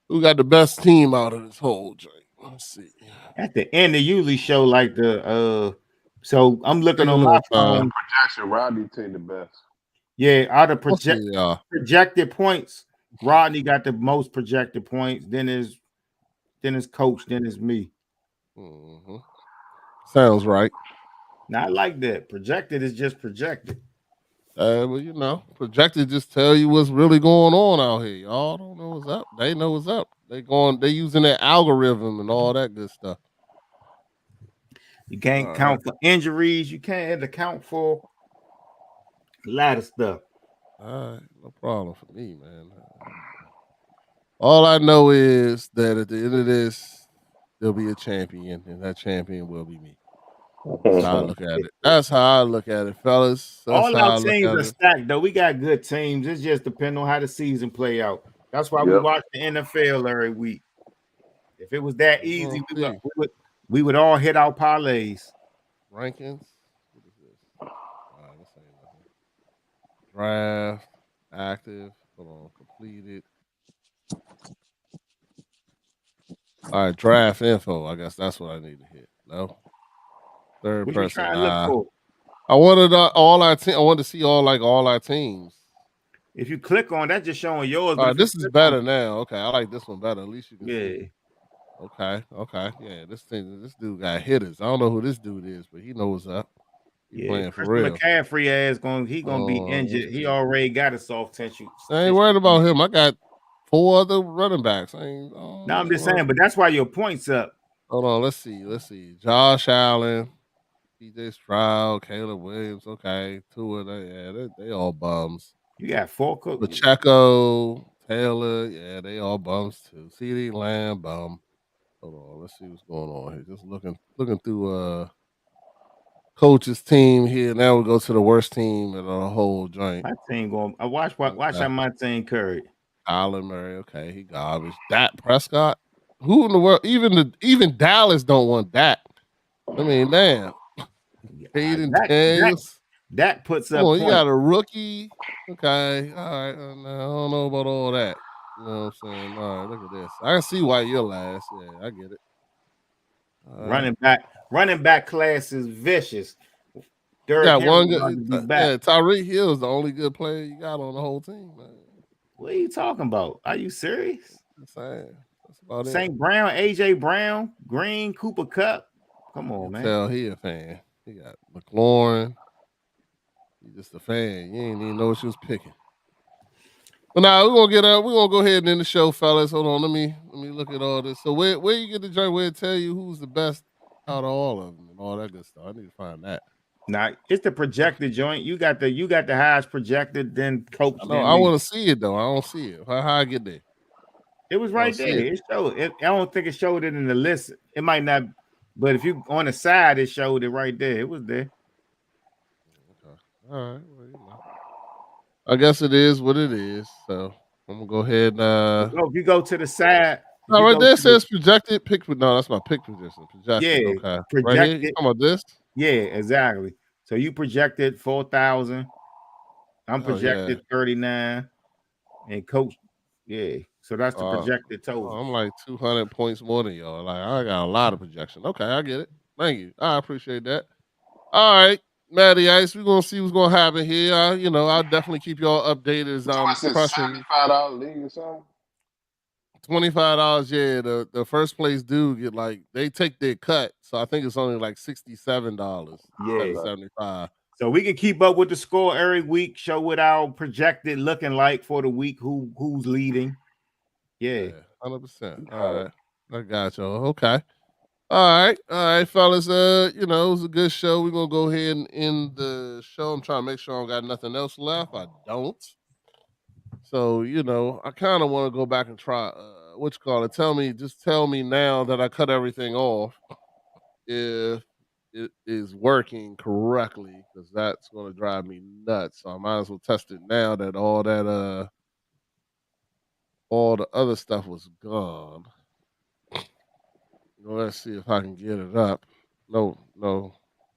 Who got the best team out of this whole joint? Let's see. At the end, they usually show like the So I'm looking Take a on my look, phone. Projection, Rodney take the best. Yeah, out of Let's see, projected points, Rodney got the most projected points. Then is coach. Then is me. Mhm. Sounds right. Now I like that. Projected is just projected. Well, you know, projected just tell you what's really going on out here. Y'all don't know what's up. They know what's up. They using their algorithm and all that good stuff. You can't count for injuries. You can't account for a lot of stuff. All right, no problem for me, man. All I know is that at the end of this, there'll be a champion, and that champion will be me. That's how I look at it. That's how I look at it, fellas. That's All how our I look teams at are it. stacked, though. We got good teams. It's just depending on how the season play out. That's why we watch the NFL every week. If it was that easy, we would all hit our parlays. Rankings. What is this? All right, this ain't nothing. Draft, active. Hold on, completed. All right, draft info. I guess that's what I need to hit. No. Third What you person. trying to look for? I wanted all our I wanted to see all our teams. If you click on that, just showing yours. All right, this is better now. Okay, I like this one better. At least you can see. Okay. Yeah, this dude got hitters. I don't know who this dude is, but he knows up. He playing for real. McCaffrey ass gonna be injured. He already got a soft tissue. I ain't worried about him. I got 4 other running backs. I'm just saying, but that's why your points up. Hold on, let's see. Josh Allen, PJ Stroud, Caleb Williams. Okay, 2 of them. They all bums. You got 4 Pacheco, Taylor. Yeah, they all bums too. CeeDee Lamb, bum. Hold on, let's see what's going on here. Just looking through coach's team here. Now we go to the worst team in the whole joint. My team going. I watch how my team Curry. Kyler Murray. Okay, he garbage. Dak Prescott. Who in the world? Even Dallas don't want Dak. I mean, damn. Hayden Daniels. That puts up. Oh, you got a rookie. Okay, all right. I don't know about all that. You know what I'm saying? All right, look at this. I can see why you're last. Yeah, I get it. Running back class is vicious. Yeah, one good. Yeah, Tyreek Hill is the only good player you got on the whole team, man. What are you talking about? Are you serious? I'm saying that's about St. Brown, AJ Brown, Green, Cooper Kupp. Come on, man. Tell he a fan. He got McLaurin. He's just a fan. You ain't even know what she was picking. But now we're gonna go ahead and end the show, fellas. Hold on, let me look at all this. So where you get the joint where it tell you who's the best out of all of them and all that good stuff. I need to find that. Nah, it's the projected joint. You got the highest projected, then coach. I know. Then I lead. want to see it though. I don't see it. How I get there? It was right there. It showed it. I don't think it showed it in the list. It might not, but if you on the side, it showed it right there. It was there. Okay. All right. Well, you know. I guess it is what it is. So I'm gonna go ahead and if you go to the side. No, right there it says projected pick. No, that's my pick position. Projected. Yeah. Okay. Projected. Right here. You talking about this? Yeah, exactly. So you projected 4,000. I'm projected 39. And coach, yeah. So that's the projected total. I'm like 200 points more than y'all. Like I got a lot of projection. Okay, I get it. Thank you. I appreciate that. All right, Matty Ice. We're gonna see what's gonna happen here. I'll definitely keep y'all updated as I'm crushing. $75 league or something. $25, yeah. The first place dude get like they take their cut, so I think it's only like $67. Yeah, 75. So we can keep up with the score every week. Show what our projected looking like for the week. Who's leading? Yeah, 100%. All right, I got y'all. Okay. All right, fellas. It was a good show. We're gonna go ahead and end the show. I'm trying to make sure I don't got nothing else left. I don't. So, I kind of want to go back and try just tell me now that I cut everything off if it is working correctly, because that's going to drive me nuts. So I might as well test it now that all the other stuff was gone. Let's see if I can get it up. No,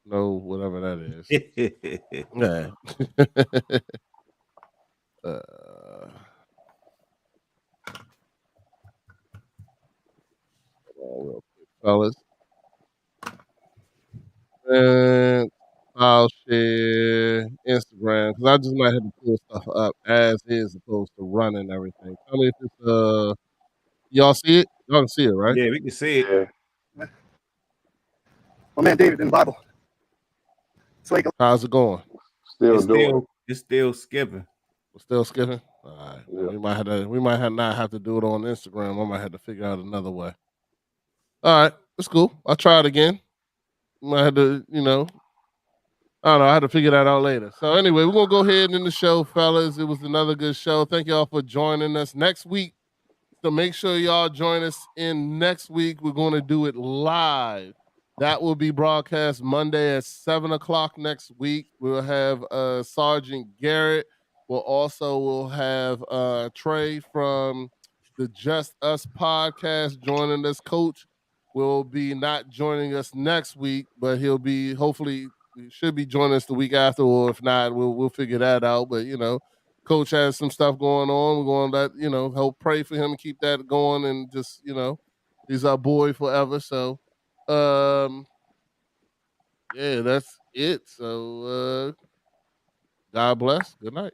whatever that is. Yeah. Real quick, fellas. And I'll share Instagram, because I just might have to pull stuff up as is, opposed to running everything. Tell me if it's y'all see it? Y'all can see it, right? Yeah, we can see it. My man David in the Bible. How's it going? It's still skipping. We're still skipping? All right. Yeah. We might not have to do it on Instagram. I might have to figure out another way. All right, that's cool. I'll try it again. I had to, I don't know. I had to figure that out later. So anyway, we're gonna go ahead and end the show, fellas. It was another good show. Thank y'all for joining us next week. So make sure y'all join us in next week. We're going to do it live. That will be broadcast Monday at 7:00 next week. We'll have Sergeant Garrett. We'll have Trey from the Just Us podcast joining us. Coach will be not joining us next week, but he should be joining us the week after, or if not, we'll figure that out. But Coach has some stuff going on. We're going to help pray for him and keep that going, and just he's our boy forever. So yeah, that's it. So God bless. Good night.